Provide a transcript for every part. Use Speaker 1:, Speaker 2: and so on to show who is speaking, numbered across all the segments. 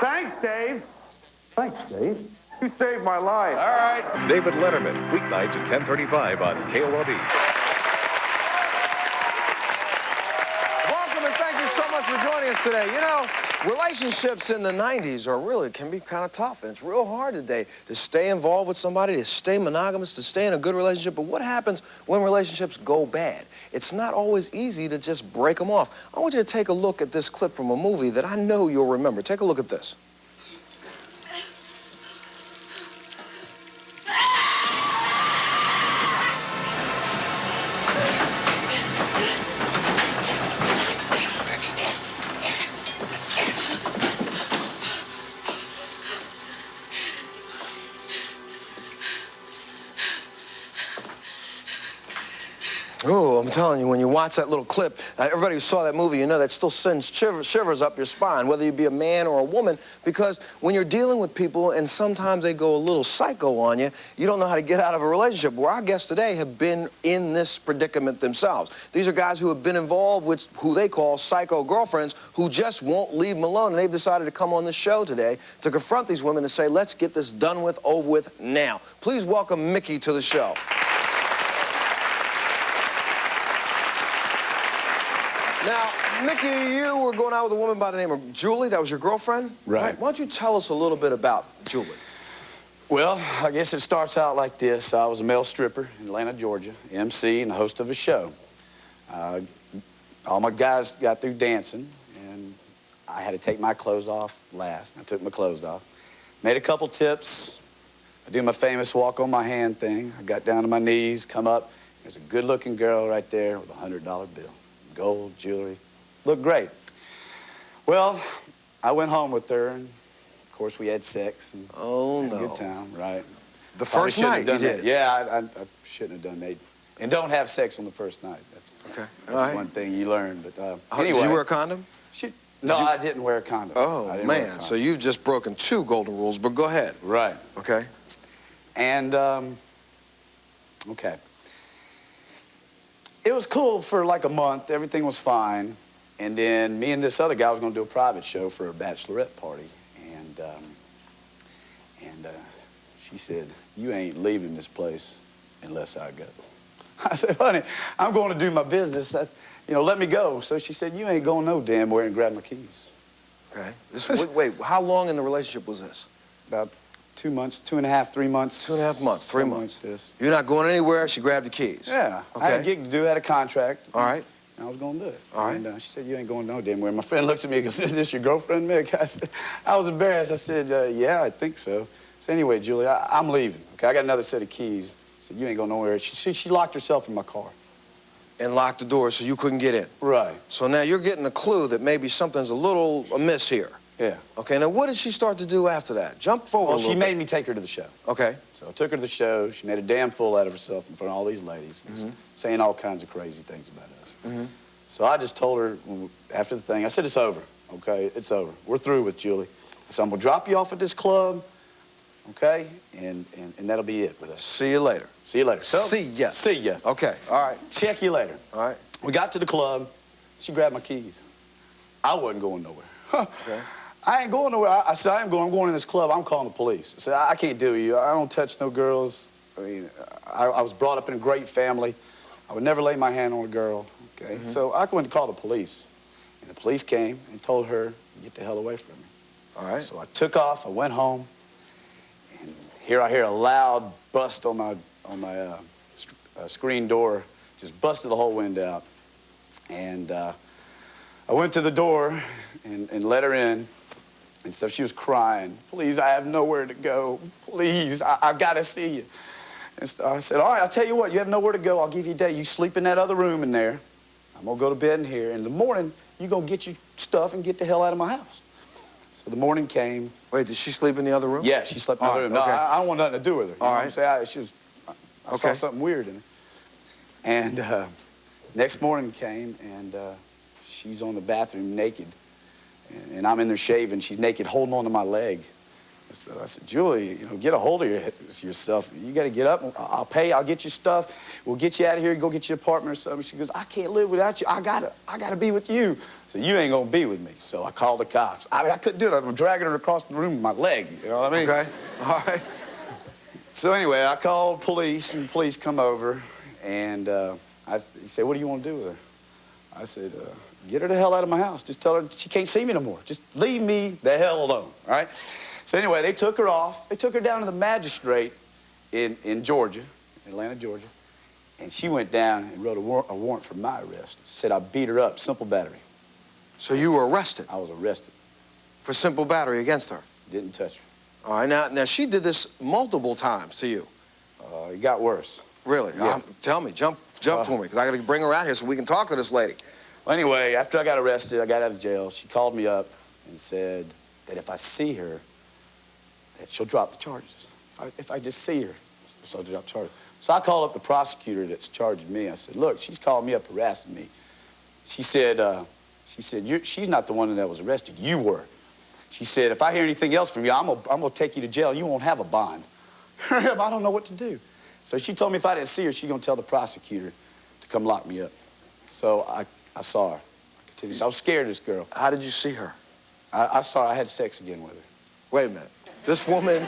Speaker 1: Thanks, Dave.
Speaker 2: Thanks, Dave.
Speaker 1: You saved my life.
Speaker 3: All right.
Speaker 4: David Letterman, weeknights at 10:35 on KOLD.
Speaker 5: Welcome and thank you so much for joining us today. You know, relationships in the 90s can be kind of tough, and it's real hard today to stay involved with somebody, to stay monogamous, to stay in a good relationship. But what happens when relationships go bad? It's not always easy to just break them off. I want you to take a look at this clip from a movie that I know you'll remember. Take a look at this. Oh, I'm telling you, when you watch that little clip, everybody who saw that movie, you know that still sends shivers up your spine, whether you be a man or a woman, because when you're dealing with people and sometimes they go a little psycho on you, you don't know how to get out of a relationship. Where our guests today have been in this predicament themselves. These are guys who have been involved with who they call psycho girlfriends who just won't leave them alone, and they've decided to come on this show today to confront these women and say, let's get this done with, over with now. Please welcome Mickey to the show. Now, Mickey, you were going out with a woman by the name of Julie. That was your girlfriend?
Speaker 2: Right.
Speaker 5: Why don't you tell us a little bit about Julie?
Speaker 2: Well, I guess it starts out like this. I was a male stripper in Atlanta, Georgia, MC and host of a show. All my guys got through dancing, and I had to take my clothes off last. I took my clothes off. Made a couple tips. I do my famous walk on my hand thing. I got down to my knees, come up. There's a good-looking girl right there with a $100 bill. Gold, jewelry, looked great. Well, I went home with her, and of course we had sex. And had a good time, right?
Speaker 5: The first night you did?
Speaker 2: Yeah, I shouldn't have done that. And don't have sex on the first night. That's one thing you learn. But anyway,
Speaker 5: did you wear a condom?
Speaker 2: No, I didn't wear a condom.
Speaker 5: Oh, man, so you've just broken 2 golden rules, but go ahead.
Speaker 2: Right.
Speaker 5: Okay.
Speaker 2: And, okay. It was cool for like a month. Everything was fine. And then me and this other guy was going to do a private show for a bachelorette party. And she said, you ain't leaving this place unless I go. I said, honey, I'm going to do my business. Let me go. So she said, you ain't going no damn where, and grab my keys.
Speaker 5: Okay. Wait, how long in the relationship was this?
Speaker 2: About 2 months, 2.5, 3 months.
Speaker 5: 2.5 months, 3 months.
Speaker 2: Yes.
Speaker 5: You're not going anywhere, she grabbed the keys.
Speaker 2: Yeah.
Speaker 5: Okay.
Speaker 2: I had a gig to do, had a contract.
Speaker 5: All right.
Speaker 2: And I was going to do it.
Speaker 5: All right.
Speaker 2: And she said, you ain't going no damn where. My friend looks at me and goes, is this your girlfriend, Mick? I was embarrassed. I said, yeah, I think so. So anyway, Julie, I'm leaving. Okay, I got another set of keys. I said, you ain't going nowhere. She locked herself in my car.
Speaker 5: And locked the door so you couldn't get in.
Speaker 2: Right.
Speaker 5: So now you're getting a clue that maybe something's a little amiss here.
Speaker 2: Yeah.
Speaker 5: Okay, now what did she start to do after that? Jump forward a little
Speaker 2: Well, she
Speaker 5: bit.
Speaker 2: made me take her to the show.
Speaker 5: Okay.
Speaker 2: So I took her to the show. She made a damn fool out of herself in front of all these ladies, saying all kinds of crazy things about us. So I just told her after the thing, I said, it's over, okay? It's over. We're through with Julie. I said, I'm going to drop you off at this club, okay? And that'll be it with us.
Speaker 5: See you later.
Speaker 2: See you later. So,
Speaker 5: see ya.
Speaker 2: See ya.
Speaker 5: Okay, all right.
Speaker 2: Check you later.
Speaker 5: All right.
Speaker 2: We got to the club. She grabbed my keys. I wasn't going nowhere.
Speaker 5: Okay.
Speaker 2: I ain't going nowhere. I said, I'm going in this club. I'm calling the police. I said, I can't do you. I don't touch no girls. I mean, I was brought up in a great family. I would never lay my hand on a girl, okay? So I went to call the police. And the police came and told her, get the hell away from me.
Speaker 5: All right.
Speaker 2: So I took off. I went home. And here I hear a loud bust on my screen door. Just busted the whole wind out. And I went to the door and let her in. And so she was crying, please, I have nowhere to go. Please, I've got to see you. And so I said, all right, I'll tell you what, you have nowhere to go. I'll give you a day. You sleep in that other room in there. I'm going to go to bed in here. In the morning, you're going to get your stuff and get the hell out of my house. So the morning came.
Speaker 5: Wait, did she sleep in the other room?
Speaker 2: Yeah, she slept in the other room. No,
Speaker 5: okay.
Speaker 2: I don't want nothing to do with her.
Speaker 5: All right.
Speaker 2: I saw something weird in her. And next morning came, and she's on the bathroom naked. And I'm in there shaving. She's naked, holding on to my leg. I said, Julie, get a hold of yourself. You got to get up. I'll pay. I'll get your stuff. We'll get you out of here. Go get your apartment or something. She goes, I can't live without you. I gotta be with you. So you ain't gonna be with me. So I called the cops. I couldn't do it. I'm dragging her across the room with my leg. You know what I mean?
Speaker 5: Okay. All right.
Speaker 2: So anyway, I called police, and the police come over, and he said, what do you want to do with her? I said, get her the hell out of my house. Just tell her she can't see me no more. Just leave me the hell alone, all right? So anyway, they took her off. They took her down to the magistrate in Georgia, Atlanta, Georgia, and she went down and wrote a warrant for my arrest. Said I beat her up, simple battery.
Speaker 5: So you were arrested?
Speaker 2: I was arrested.
Speaker 5: For simple battery against her?
Speaker 2: Didn't touch her.
Speaker 5: All right, now she did this multiple times to you.
Speaker 2: It got worse.
Speaker 5: Really?
Speaker 2: Yeah.
Speaker 5: Tell me, jump for me, because I got to bring her out here so we can talk to this lady.
Speaker 2: Well, anyway, after I got arrested, I got out of jail. She called me up and said that if I see her, that she'll drop the charges. If I just see her, she'll drop charges. So I called up the prosecutor that's charging me. I said, look, she's calling me up, harassing me. She said, she's not the one that was arrested. You were. She said, if I hear anything else from you, I'm gonna take you to jail. You won't have a bond. I don't know what to do. So she told me if I didn't see her, she's gonna tell the prosecutor to come lock me up. So I saw her. I was scared of this girl.
Speaker 5: How did you see her?
Speaker 2: I saw her. I had sex again with her.
Speaker 5: Wait a minute. This woman,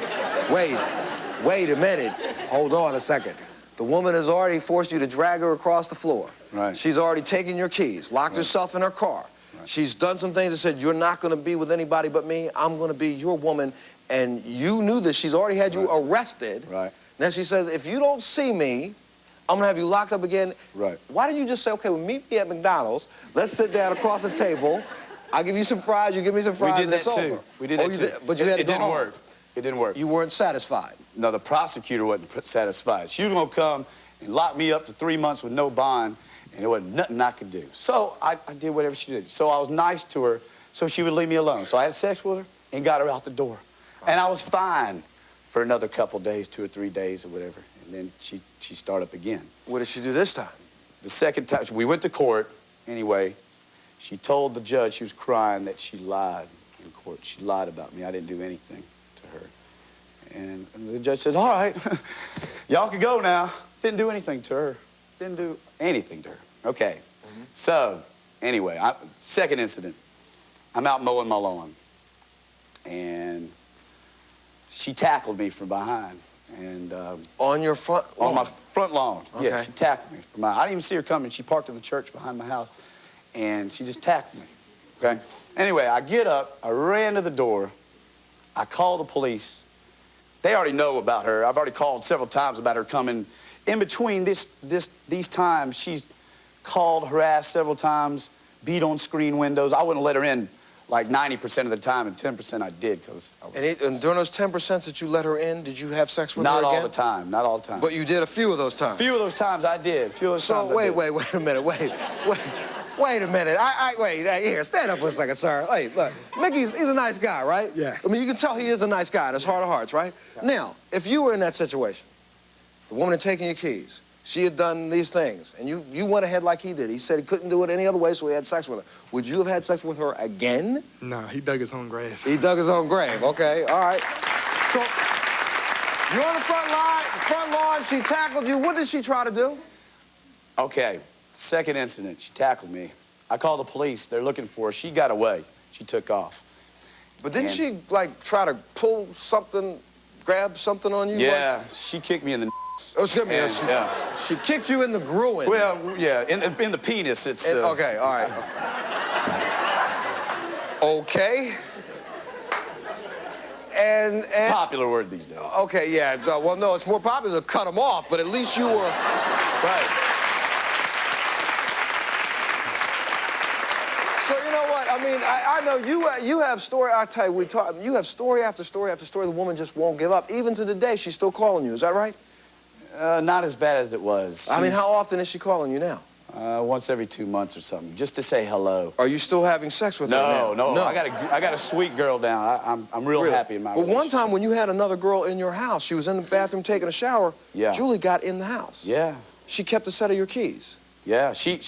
Speaker 5: wait a minute. Hold on a second. The woman has already forced you to drag her across the floor.
Speaker 2: Right.
Speaker 5: She's already taken your keys, locked herself in her car. Right. She's done some things that said, you're not going to be with anybody but me. I'm going to be your woman. And you knew this. She's already had you arrested.
Speaker 2: Right.
Speaker 5: Now she says, if you don't see me, I'm going to have you locked up again.
Speaker 2: Right.
Speaker 5: Why didn't you just say, okay, well, meet me at McDonald's. Let's sit down across the table. I'll give you some fries. You give me some fries.
Speaker 2: We did that too.
Speaker 5: Over.
Speaker 2: We did that too.
Speaker 5: But you had to go
Speaker 2: home. It didn't work. It didn't work.
Speaker 5: You weren't satisfied.
Speaker 2: No, the prosecutor wasn't satisfied. She was going to come and lock me up for 3 months with no bond, and there wasn't nothing I could do. So I did whatever she did. So I was nice to her so she would leave me alone. So I had sex with her and got her out the door. And I was fine for another couple days, 2 or 3 days or whatever. And then she started up again.
Speaker 5: What did she do this time?
Speaker 2: The second time, we went to court. Anyway, she told the judge, she was crying, that she lied in court. She lied about me. I didn't do anything to her. And the judge said, all right, y'all can go now. Didn't do anything to her. Didn't do anything to her. Okay. Mm-hmm. So, anyway, second incident. I'm out mowing my lawn. And she tackled me from behind. And
Speaker 5: on your front lawn?
Speaker 2: On my front lawn.
Speaker 5: Okay.
Speaker 2: Yeah, she tackled me from behind. I didn't even see her coming. She parked in the church behind my house. And she just tackled me. Okay? Anyway, I get up. I ran to the door. I called the police. They already know about her. I've already called several times about her coming. In between these times, she's called, harassed several times, beat on screen windows. I wouldn't let her in like 90% of the time, and 10% I did because I was...
Speaker 5: And during those 10% that you let her in, did you have sex with her again?
Speaker 2: Not all the time. Not all the time.
Speaker 5: But you did a few of those times?
Speaker 2: A few of those times I did. A few of those times
Speaker 5: wait a minute. Wait a minute. Wait, here, stand up for a second, sir. Hey, look, Mickey's, he's a nice guy, right?
Speaker 2: Yeah.
Speaker 5: I mean, you can tell he is a nice guy in his heart of hearts, right? Yeah. Now, if you were in that situation, the woman had taken your keys, she had done these things, and you went ahead like he did. He said he couldn't do it any other way, so he had sex with her. Would you have had sex with her again?
Speaker 3: No, he dug his own grave.
Speaker 5: He dug his own grave, okay, all right. So, you're on the front lawn, she tackled you. What did she try to do?
Speaker 2: Okay, second incident, she tackled me. I called the police, they're looking for her. She got away, she took off.
Speaker 5: But didn't she, like, try to pull something, grab something on you?
Speaker 2: Yeah, she kicked me in the
Speaker 5: Oh, excuse me.
Speaker 2: Yeah.
Speaker 5: She kicked you in the groin.
Speaker 2: Well, yeah, in the penis, it's...
Speaker 5: Okay, all right. Okay. And...
Speaker 2: Popular word these days.
Speaker 5: Okay, yeah. Well, no, it's more popular to cut them off, but at least you were...
Speaker 2: Right.
Speaker 5: So, you know what? I mean, I know you have story... I tell you, you have story after story after story. The woman just won't give up. Even to the day, she's still calling you. Is that right?
Speaker 2: Not as bad as it was.
Speaker 5: I mean, how often is she calling you now?
Speaker 2: Once every 2 months or something, just to say hello.
Speaker 5: Are you still having sex with her now?
Speaker 2: No. I got a sweet girl down. I'm real happy in my relationship.
Speaker 5: One time when you had another girl in your house, she was in the bathroom taking a shower.
Speaker 2: Yeah.
Speaker 5: Julie got in the house.
Speaker 2: Yeah.
Speaker 5: She kept a set of your keys.
Speaker 2: Yeah. She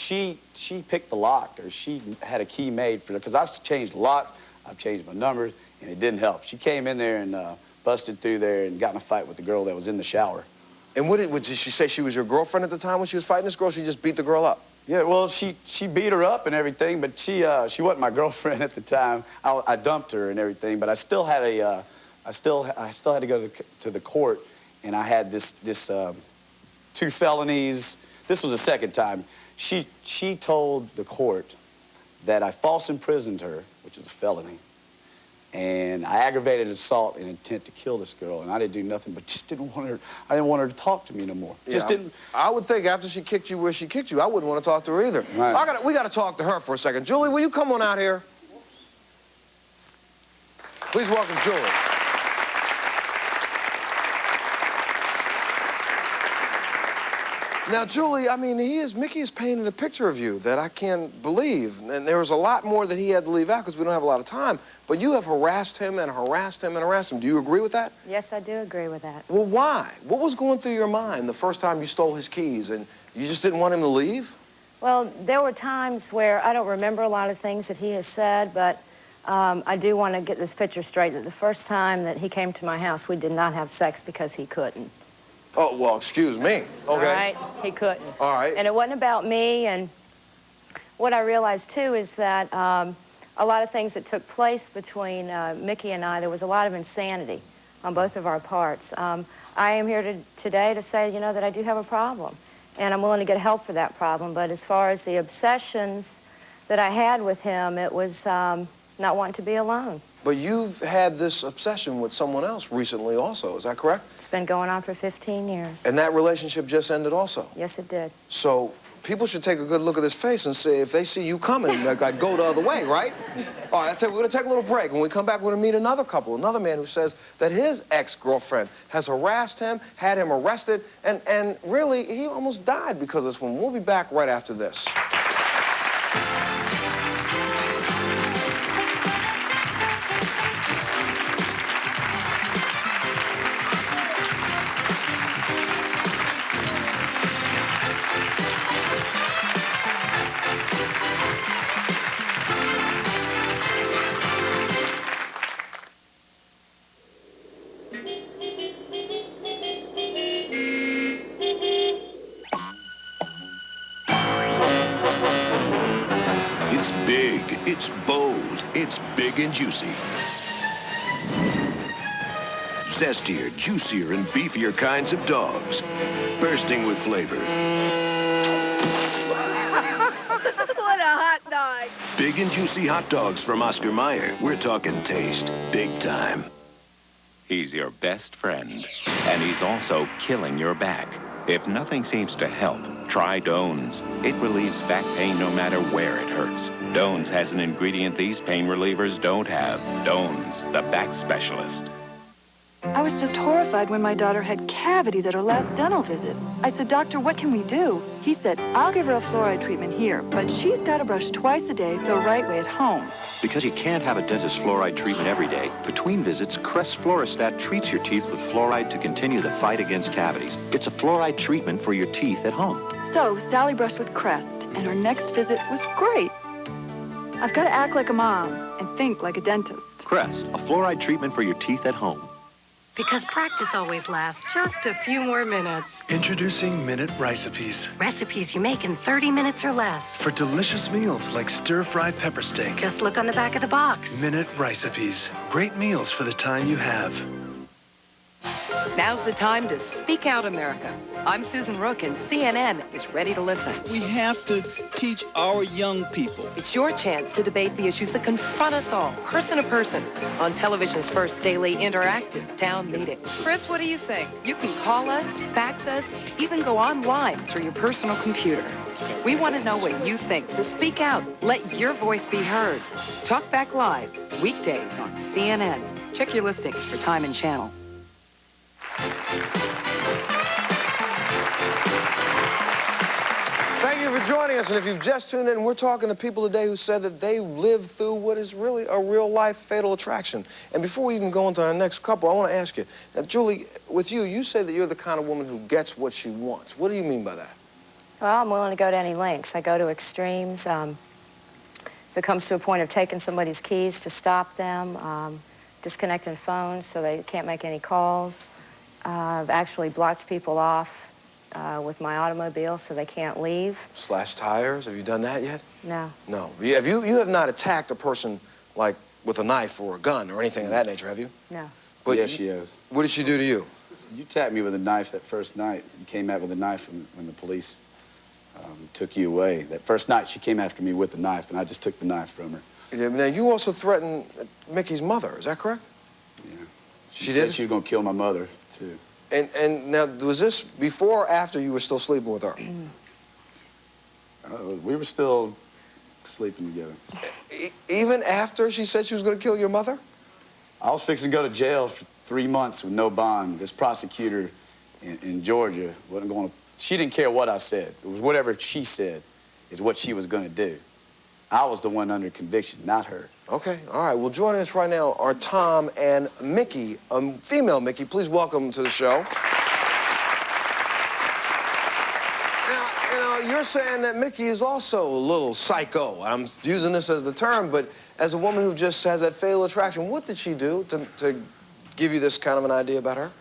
Speaker 2: picked the lock, or she had a key made for her, because I changed locks. I've changed my numbers, and it didn't help. She came in there and busted through there and got in a fight with the girl that was in the shower.
Speaker 5: And what did she say? She was your girlfriend at the time when she was fighting this girl? She just beat the girl up?
Speaker 2: Yeah, well, she beat her up and everything, but she wasn't my girlfriend at the time. I dumped her and everything, but I still had I still had to go to the court, and I had this 2 felonies. This was the second time. She told the court that I false imprisoned her, which is a felony, and I aggravated assault and intent to kill this girl, and I didn't do nothing, but just didn't want her. I didn't want her to talk to me no more.
Speaker 5: Yeah,
Speaker 2: just didn't.
Speaker 5: I would think after she kicked you where she kicked you, I wouldn't want to talk to her either.
Speaker 2: Right.
Speaker 5: We got to talk to her for a second. Julie, will you come on out here? Please welcome Julie. Now, Julie, I mean, Mickey is painting a picture of you that I can't believe. And there was a lot more that he had to leave out because we don't have a lot of time. But you have harassed him and harassed him and harassed him. Do you agree with that?
Speaker 3: Yes, I do agree with that.
Speaker 5: Well, why? What was going through your mind the first time you stole his keys and you just didn't want him to leave?
Speaker 3: Well, there were times where I don't remember a lot of things that he has said, but I do want to get this picture straight that the first time that he came to my house, we did not have sex because he couldn't.
Speaker 5: Oh, well, excuse me. Okay.
Speaker 3: All right? He couldn't.
Speaker 5: All right.
Speaker 3: And it wasn't about me. And what I realized, too, is that a lot of things that took place between Mickey and I, there was a lot of insanity on both of our parts. I am here today to say, you know, that I do have a problem. And I'm willing to get help for that problem. But as far as the obsessions that I had with him, it was not wanting to be alone.
Speaker 5: But you've had this obsession with someone else recently also, is that correct?
Speaker 3: It's been going on for 15 years.
Speaker 5: And that relationship just ended also?
Speaker 3: Yes, it did.
Speaker 5: So people should take a good look at his face and say, if they see you coming, like, go the other way, right? All right, we're going to take a little break. When we come back, we're going to meet another couple, another man who says that his ex-girlfriend has harassed him, had him arrested, and really, he almost died because of this one. We'll be back right after this.
Speaker 6: It's bold, it's big and juicy. Zestier, juicier, and beefier kinds of dogs, bursting with flavor.
Speaker 7: What a hot dog!
Speaker 6: Big and juicy hot dogs from Oscar Mayer. We're talking taste, big time.
Speaker 8: He's your best friend, and he's also killing your back. If nothing seems to help, try Dones. It relieves back pain no matter where it hurts. Dones has an ingredient these pain relievers don't have. Dones, the back specialist.
Speaker 9: I was just horrified when my daughter had cavities at her last dental visit. I said, "Doctor, what can we do?" He said, "I'll give her a fluoride treatment here, but she's got to brush twice a day the right way at home."
Speaker 10: Because you can't have a dentist fluoride treatment every day, between visits, Crest Fluorostat treats your teeth with fluoride to continue the fight against cavities. It's a fluoride treatment for your teeth at home.
Speaker 9: So Sally brushed with Crest, and her next visit was great. I've got to act like a mom and think like a dentist.
Speaker 10: Crest, a fluoride treatment for your teeth at home.
Speaker 11: Because practice always lasts just a few more minutes.
Speaker 12: Introducing Minute Recipes.
Speaker 11: Recipes you make in 30 minutes or less.
Speaker 12: For delicious meals like stir-fried pepper steak.
Speaker 11: Just look on the back of the box.
Speaker 12: Minute Recipes. Great meals for the time you have.
Speaker 13: Now's the time to speak out, America. I'm Susan Rook, and CNN is ready to listen.
Speaker 14: We have to teach our young people.
Speaker 13: It's your chance to debate the issues that confront us all, person to person, on television's first daily interactive town meeting. Chris, what do you think? You can call us, fax us, even go online through your personal computer. We want to know what you think, so speak out. Let your voice be heard. Talk Back Live, weekdays on CNN. Check your listings for time and channel.
Speaker 5: Thank you for joining us, and if you've just tuned in, we're talking to people today who said that they lived through what is really a real-life fatal attraction. And before we even go into our next couple, I want to ask you, now, Julie, with you, you say that you're the kind of woman who gets what she wants. What do you mean by that?
Speaker 3: Well, I'm willing to go to any lengths. I go to extremes. if it comes to a point of taking somebody's keys, to stop them, disconnecting phones so they can't make any calls. I've actually blocked people off with my automobile so they can't leave.
Speaker 5: Slash tires? Have you done that yet?
Speaker 3: No.
Speaker 5: No. You have not attacked a person, like, with a knife or a gun or anything of that nature, have you?
Speaker 3: No.
Speaker 2: But yes, she has.
Speaker 5: What did she do to you?
Speaker 2: You tapped me with a knife that first night. You came out with a knife when the police took you away. That first night, she came after me with a knife, and I just took the knife from her.
Speaker 5: Yeah, now, you also threatened Mickey's mother, is that correct?
Speaker 2: Yeah.
Speaker 5: She
Speaker 2: said
Speaker 5: did?
Speaker 2: she was going to kill my mother, too.
Speaker 5: And now, was this before or after you were still sleeping with her?
Speaker 2: We were still sleeping together.
Speaker 5: Even after she said she was going to kill your mother?
Speaker 2: I was fixing to go to jail for 3 months with no bond. This prosecutor in Georgia wasn't going to... She didn't care what I said. It was whatever she said is what she was going to do. I was the one under conviction, not her.
Speaker 5: Okay, all right. Well, joining us right now are Tom and Mickey, female Mickey. Please welcome to the show. Now, you're saying that Mickey is also a little psycho. I'm using this as the term, but as a woman who just has that fatal attraction, what did she do to give you this kind of an idea about her?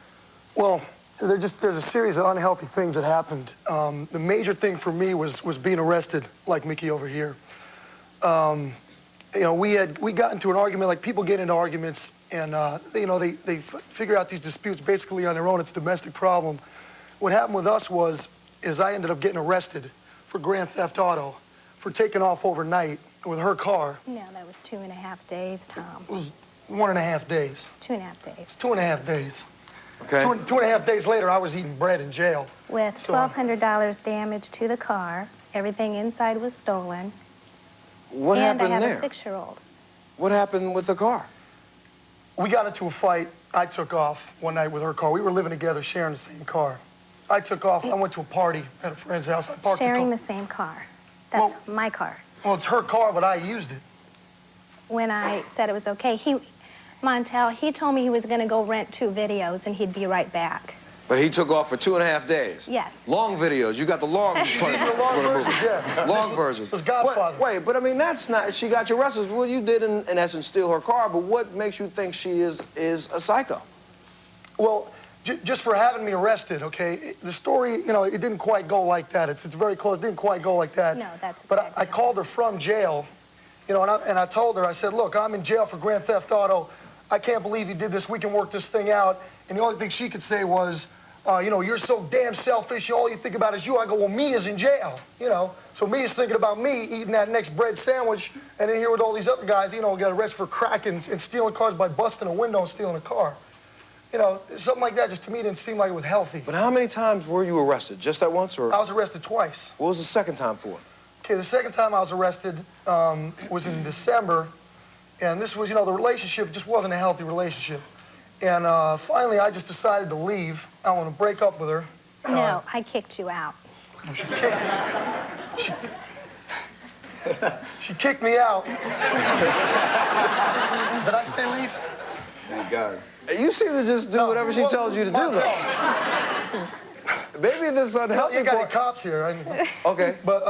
Speaker 15: Well, there's a series of unhealthy things that happened. The major thing for me was being arrested, like Mickey over here. You know, we got into an argument, like people get into arguments, and you know, they figure out these disputes basically on their own. It's a domestic problem. What happened with us is I ended up getting arrested for grand theft auto for taking off overnight with her car.
Speaker 16: No, that was 2.5 days, Tom.
Speaker 15: It was 1.5 days.
Speaker 16: 2.5 days.
Speaker 15: 2.5 days.
Speaker 5: Okay.
Speaker 15: 2.5 days later, I was eating bread in jail.
Speaker 16: With $1,200 damage to the car. Everything inside was stolen.
Speaker 5: What happened
Speaker 16: and I
Speaker 5: there?
Speaker 16: have a 6-year-old.
Speaker 5: What happened with the car?
Speaker 15: We got into a fight. I took off one night with her car. We were living together, sharing the same car. I took off. I went to a party at a friend's house. I parked
Speaker 16: Sharing the same car. That's my car.
Speaker 15: Well, it's her car, but I used it.
Speaker 16: When I said it was okay, Montel, he told me he was going to go rent 2 videos and he'd be right back.
Speaker 5: But he took off for 2.5 days.
Speaker 16: Yes.
Speaker 5: Long videos. You got the long version.
Speaker 15: Long version, yeah.
Speaker 5: Long version.
Speaker 15: It was Godfather.
Speaker 5: Wait, but I mean, that's not... She got you arrested. Well, you did, in essence, steal her car, but what makes you think she is a psycho?
Speaker 15: Well, just for having me arrested, okay? The story, you know, it didn't quite go like that. It's very close. It didn't quite go like that.
Speaker 16: No, that's...
Speaker 15: But I called her from jail, you know, and I told her, I said, look, I'm in jail for grand theft auto. I can't believe you did this. We can work this thing out. And the only thing she could say was, you know, you're so damn selfish. All you think about is you. I go, well, me is in jail, you know. So me is thinking about me eating that next bread sandwich, and then here with all these other guys, you know, got arrested for crack and stealing cars by busting a window and stealing a car. You know, something like that just to me didn't seem like it was healthy.
Speaker 5: But how many times were you arrested? Just that once, or?
Speaker 15: I was arrested twice.
Speaker 5: What was the second time for?
Speaker 15: Okay, the second time I was arrested was in December, and this was, you know, the relationship just wasn't a healthy relationship. And finally, I just decided to leave. I want to break up with her.
Speaker 16: No, I kicked you out.
Speaker 15: She kicked me out. Did I say leave?
Speaker 2: Thank God.
Speaker 5: You seem to just do whatever she tells you to do, though. Maybe this unhealthy
Speaker 15: You got any cops here.
Speaker 5: Okay.
Speaker 15: But,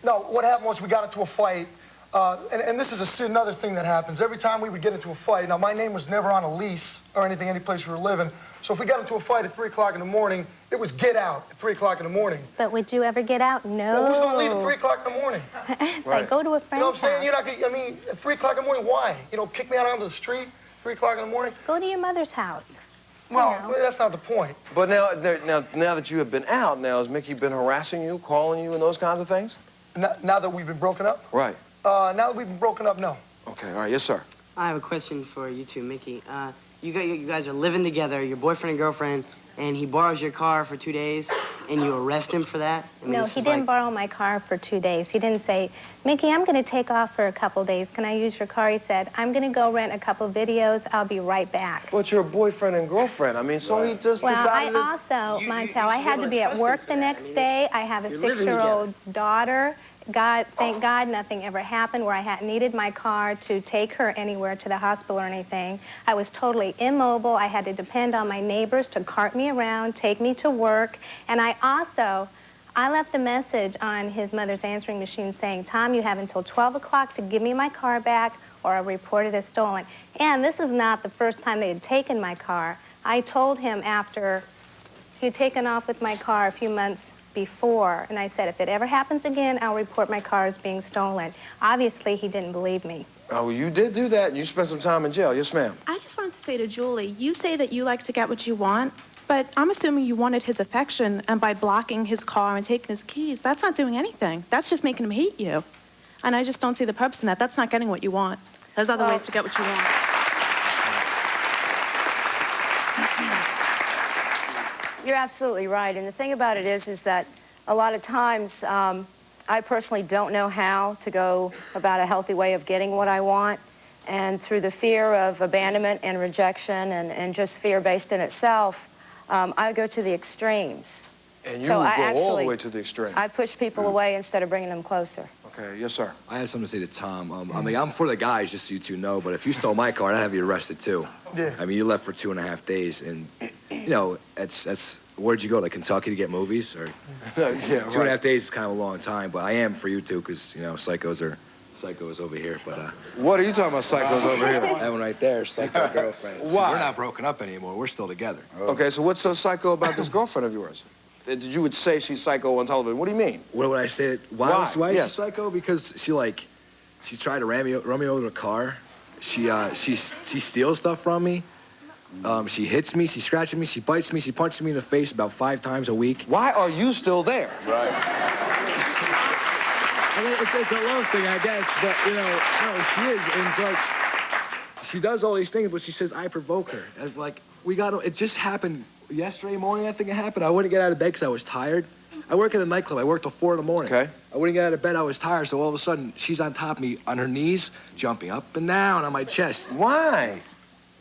Speaker 15: no, what happened was we got into a fight. And this is another thing that happens. Every time we would get into a fight, now my name was never on a lease or anything, any place we were living. So if we got into a fight at 3 o'clock in the morning, it was get out at 3 o'clock in the morning.
Speaker 16: But would you ever get out? No.
Speaker 15: Well, who's going to leave at 3 o'clock in the morning?
Speaker 16: It's like, go to a friend's
Speaker 15: You know what I'm saying?
Speaker 16: house.
Speaker 15: You're not gonna, I mean, at 3 o'clock in the morning, why? You know, kick me out onto the street, 3 o'clock in the morning?
Speaker 16: Go to your mother's house.
Speaker 15: Well, that's not the point.
Speaker 5: But now that you have been out, now has Mickey been harassing you, calling you, and those kinds of things?
Speaker 15: Now that we've been broken up?
Speaker 5: Right.
Speaker 15: Now that we've been broken up, no.
Speaker 5: Okay, all right, yes, sir.
Speaker 17: I have a question for you two, Mickey. You guys are living together, your boyfriend and girlfriend, and he borrows your car for 2 days, and you arrest him for that? I mean,
Speaker 16: No, he didn't borrow my car for 2 days. He didn't say, Mickey, I'm going to take off for a couple days. Can I use your car? He said, I'm going to go rent a couple videos. I'll be right back.
Speaker 5: But you're a boyfriend and girlfriend. I mean, so he just decided
Speaker 16: I also, Montel, I had to be at work the next day. I have a 6-year-old daughter. Thank God nothing ever happened where I needed my car to take her anywhere to the hospital or anything. I was totally immobile. I had to depend on my neighbors to cart me around, take me to work. And I also, I left a message on his mother's answering machine saying, Tom, you have until 12 o'clock to give me my car back or I'll report it as stolen. And this is not the first time they had taken my car. I told him after he had taken off with my car a few months before, and I said, if it ever happens again, I'll report my car as being stolen. Obviously, he didn't believe me.
Speaker 5: Oh, you did do that, and you spent some time in jail. Yes, ma'am.
Speaker 18: I just wanted to say to Julie, you say that you like to get what you want, but I'm assuming you wanted his affection, and by blocking his car and taking his keys, that's not doing anything. That's just making him hate you. And I just don't see the purpose in that. That's not getting what you want. There's other ways to get what you want.
Speaker 3: You're absolutely right. And the thing about it is that a lot of times I personally don't know how to go about a healthy way of getting what I want. And through the fear of abandonment and rejection and just fear based in itself, I go to the extremes.
Speaker 5: And you would go all the way to the extreme.
Speaker 3: I push people away instead of bringing them closer.
Speaker 5: Okay, yes, sir.
Speaker 19: I had something to say to Tom. I mean, I'm for the guys, just so you two know, but if you stole my car, I'd have you arrested, too.
Speaker 15: Yeah.
Speaker 19: I mean, you left for 2.5 days, and, you know, where'd you go, like Kentucky to get movies? Or
Speaker 5: Yeah,
Speaker 19: 2.5 days is kind of a long time, but I am for you, too, because, you know, psychos over here, but,
Speaker 5: What are you talking about, psychos over here?
Speaker 19: That one right there, psycho girlfriend.
Speaker 5: Why?
Speaker 19: We're not broken up anymore. We're still together.
Speaker 5: Okay, so what's so psycho about this girlfriend of yours? You would say she's psycho on television. What do you mean?
Speaker 19: What would I say? Why is
Speaker 5: Yes.
Speaker 19: she psycho? Because she tried to run me over in a car. She steals stuff from me. She hits me, she scratches me, she bites me, she punches me in the face about 5 times a week.
Speaker 5: Why are you still there?
Speaker 19: Right. I mean, it's a love thing, I guess, but, you know, no, she is. And it's like, she does all these things, but she says I provoke her. It's like, it just happened yesterday morning, I think it happened. I wouldn't get out of bed because I was tired. I work at a nightclub. I work till 4 in the morning.
Speaker 5: Okay.
Speaker 19: I wouldn't get out of bed. I was tired, so all of a sudden, she's on top of me, on her knees, jumping up and down on my chest.
Speaker 5: Why?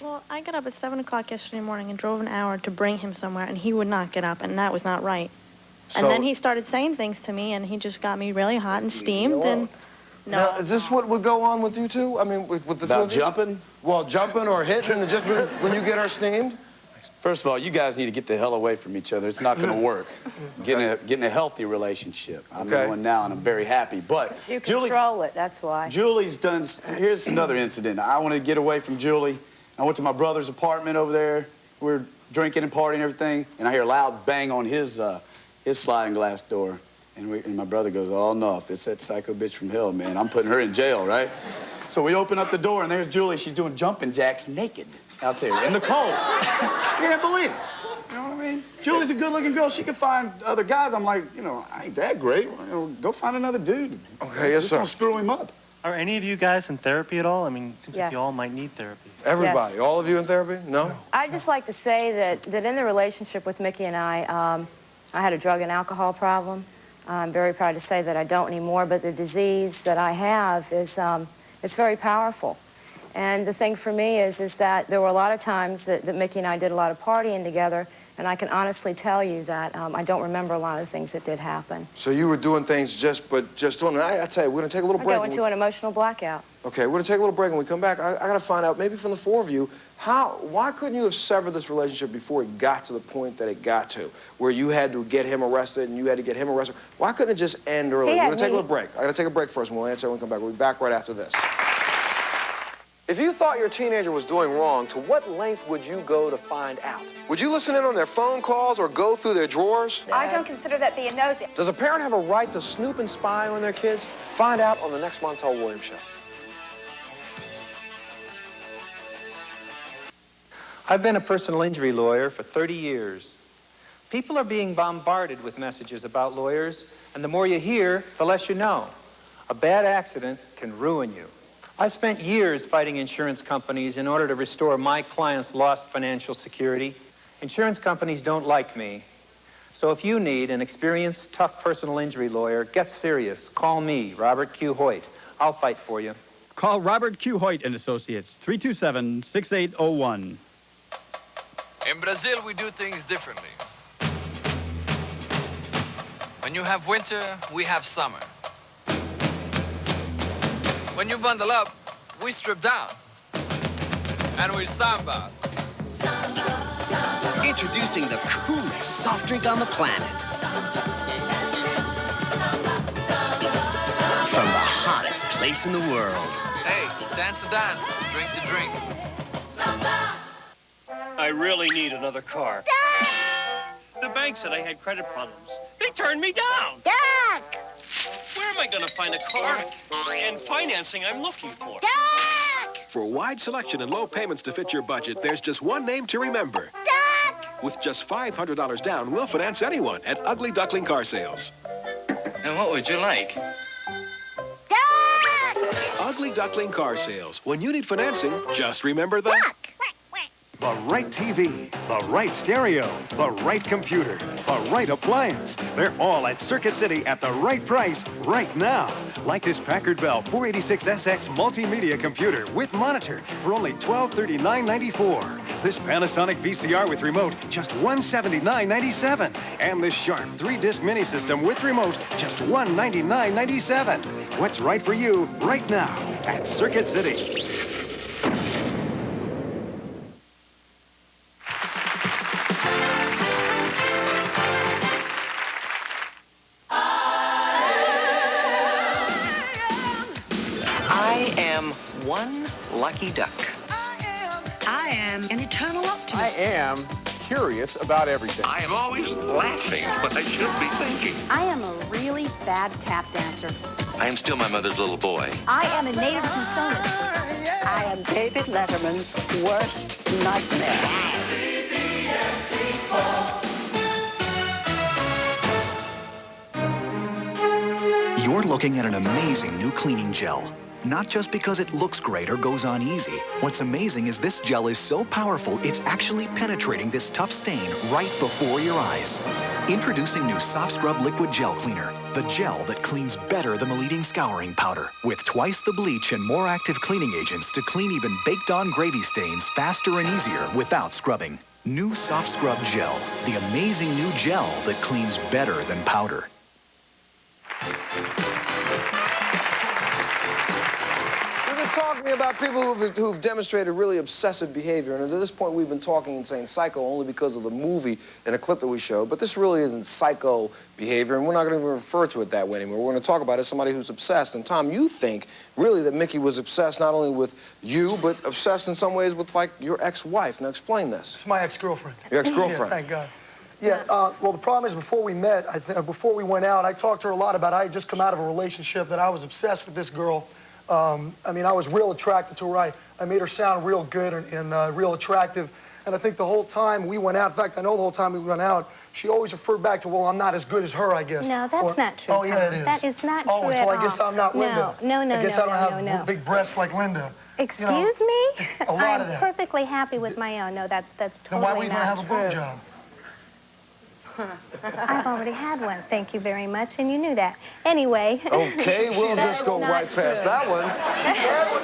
Speaker 18: Well, I got up at 7 o'clock yesterday morning and drove an hour to bring him somewhere, and he would not get up, and that was not right. And then he started saying things to me, and he just got me really hot and steamed, and
Speaker 5: Now, is this what would go on with you two? I mean, with the
Speaker 2: About
Speaker 5: two of you?
Speaker 2: jumping?
Speaker 5: Well, jumping or hitting, just when you get her steamed?
Speaker 2: First of all, you guys need to get the hell away from each other. It's not going to work. Getting a healthy relationship. I'm in one now, and I'm very happy. But
Speaker 3: You control it, that's why.
Speaker 2: Julie's done. Here's another incident. I want to get away from Julie. I went to my brother's apartment over there. We're drinking and partying and everything, and I hear a loud bang on his sliding glass door. And my brother goes, oh, no, if it's that psycho bitch from hell, man, I'm putting her in jail, right? So we open up the door, and there's Julie. She's doing jumping jacks naked out there in the cold. You can't believe it. You know what I mean? Julie's a good-looking girl. She can find other guys. I'm like, you know, I ain't that great. You know, go find another dude.
Speaker 5: Okay, yes, sir.
Speaker 2: Don't screw him up.
Speaker 20: Are any of you guys in therapy at all? I mean, it seems
Speaker 3: Yes.
Speaker 20: like you all might need therapy.
Speaker 5: Everybody.
Speaker 3: Yes.
Speaker 5: All of you in therapy? No?
Speaker 3: I'd just like to say that in the relationship with Mickey and I had a drug and alcohol problem. I'm very proud to say that I don't anymore, but the disease that I have is it's very powerful. And the thing for me is that there were a lot of times that Mickey and I did a lot of partying together, and I can honestly tell you that I don't remember a lot of the things that did happen.
Speaker 5: So you were doing things just doing it. I tell you, we're going to take a little break.
Speaker 3: I go into an emotional blackout.
Speaker 5: Okay, we're going to take a little break. When we come back, I got to find out, maybe from the 4 of you, why couldn't you have severed this relationship before it got to the point that it got to, where you had to get him arrested and you had to get him arrested? Why couldn't it just end early? We're going to take a little break. I got to take a break first, and we'll answer when we come back. We'll be back right after this. If you thought your teenager was doing wrong, to what length would you go to find out? Would you listen in on their phone calls or go through their drawers?
Speaker 21: I don't consider that being nosy.
Speaker 5: Does a parent have a right to snoop and spy on their kids? Find out on the next Montel Williams Show.
Speaker 22: I've been a personal injury lawyer for 30 years. People are being bombarded with messages about lawyers, and the more you hear, the less you know. A bad accident can ruin you. I spent years fighting insurance companies in order to restore my clients' lost financial security. Insurance companies don't like me. So if you need an experienced, tough personal injury lawyer, get serious. Call me, Robert Q. Hoyt. I'll fight for you.
Speaker 23: Call Robert Q. Hoyt and Associates, 327-6801.
Speaker 24: In Brazil, we do things differently. When you have winter, we have summer. When you bundle up, we strip down. And we samba.
Speaker 25: Introducing the coolest soft drink on the planet.
Speaker 1: place in the world.
Speaker 24: Hey, dance the dance, drink the drink.
Speaker 4: I really need another car. The bank said I had credit problems. They turned me down.
Speaker 7: Duck!
Speaker 4: Where am I going to find a car and financing I'm looking for?
Speaker 7: Duck!
Speaker 6: For a wide selection and low payments to fit your budget, there's just one name to remember.
Speaker 7: Duck!
Speaker 6: With just $500 down, we'll finance anyone at Ugly Duckling Car Sales.
Speaker 4: And what would you like?
Speaker 7: Duck!
Speaker 6: Ugly Duckling Car Sales. When you need financing, just remember that.
Speaker 7: Duck!
Speaker 21: The right TV, the right stereo, the right computer, the right appliance. They're all at Circuit City at the right price right now. Like this Packard Bell 486SX multimedia computer with monitor for only $1239.94. This Panasonic VCR with remote, just $179.97. And this Sharp 3-disc mini system with remote, just $199.97. What's right for you right now at Circuit City.
Speaker 1: One lucky duck.
Speaker 11: I am an eternal optimist.
Speaker 25: I am curious about everything.
Speaker 8: I am always laughing when I should be thinking.
Speaker 26: I am a really bad tap dancer.
Speaker 8: I am still my mother's little boy.
Speaker 26: I am a native Smithsonian.
Speaker 27: I am David Letterman's worst nightmare.
Speaker 28: You're looking at an amazing new cleaning gel. Not just because it looks great or goes on easy. What's amazing is this gel is so powerful, it's actually penetrating this tough stain right before your eyes. Introducing new Soft Scrub Liquid Gel Cleaner, the gel that cleans better than the leading scouring powder, with twice the bleach and more active cleaning agents to clean even baked-on gravy stains faster and easier without scrubbing. New Soft Scrub Gel, the amazing new gel that cleans better than powder.
Speaker 5: Talking about people who've demonstrated really obsessive behavior, and at this point we've been talking and saying psycho only because of the movie and a clip that we showed, but this really isn't psycho behavior, and we're not going to even refer to it that way anymore. We're going to talk about it as somebody who's obsessed. And Tom, you think really that Mickey was obsessed not only with you, but obsessed in some ways with, like, your ex-wife. Now explain this.
Speaker 15: It's my ex-girlfriend.
Speaker 5: Your ex-girlfriend?
Speaker 15: Yeah, thank God. Yeah, well, the problem is before we met, before we went out, I talked to her a lot about I had just come out of a relationship, that I was obsessed with this girl. I mean, I was real attracted to her. I made her sound real good and real attractive. And I think the whole time we went out, in fact, I know the whole time we went out, she always referred back to, well, I'm not as good as her, I guess.
Speaker 16: No, that's not true.
Speaker 15: Oh, yeah, it is.
Speaker 16: That is not true
Speaker 15: well, I guess I'm not Linda.
Speaker 16: No.
Speaker 15: I guess I don't have big breasts like Linda.
Speaker 16: Excuse me?
Speaker 15: A lot of that.
Speaker 16: I'm perfectly happy with my own. No, that's totally not true.
Speaker 15: Then why were you going to have a boob job?
Speaker 16: I've already had one, thank you very much, and you knew that. Anyway.
Speaker 5: Okay, we'll just go right past that one.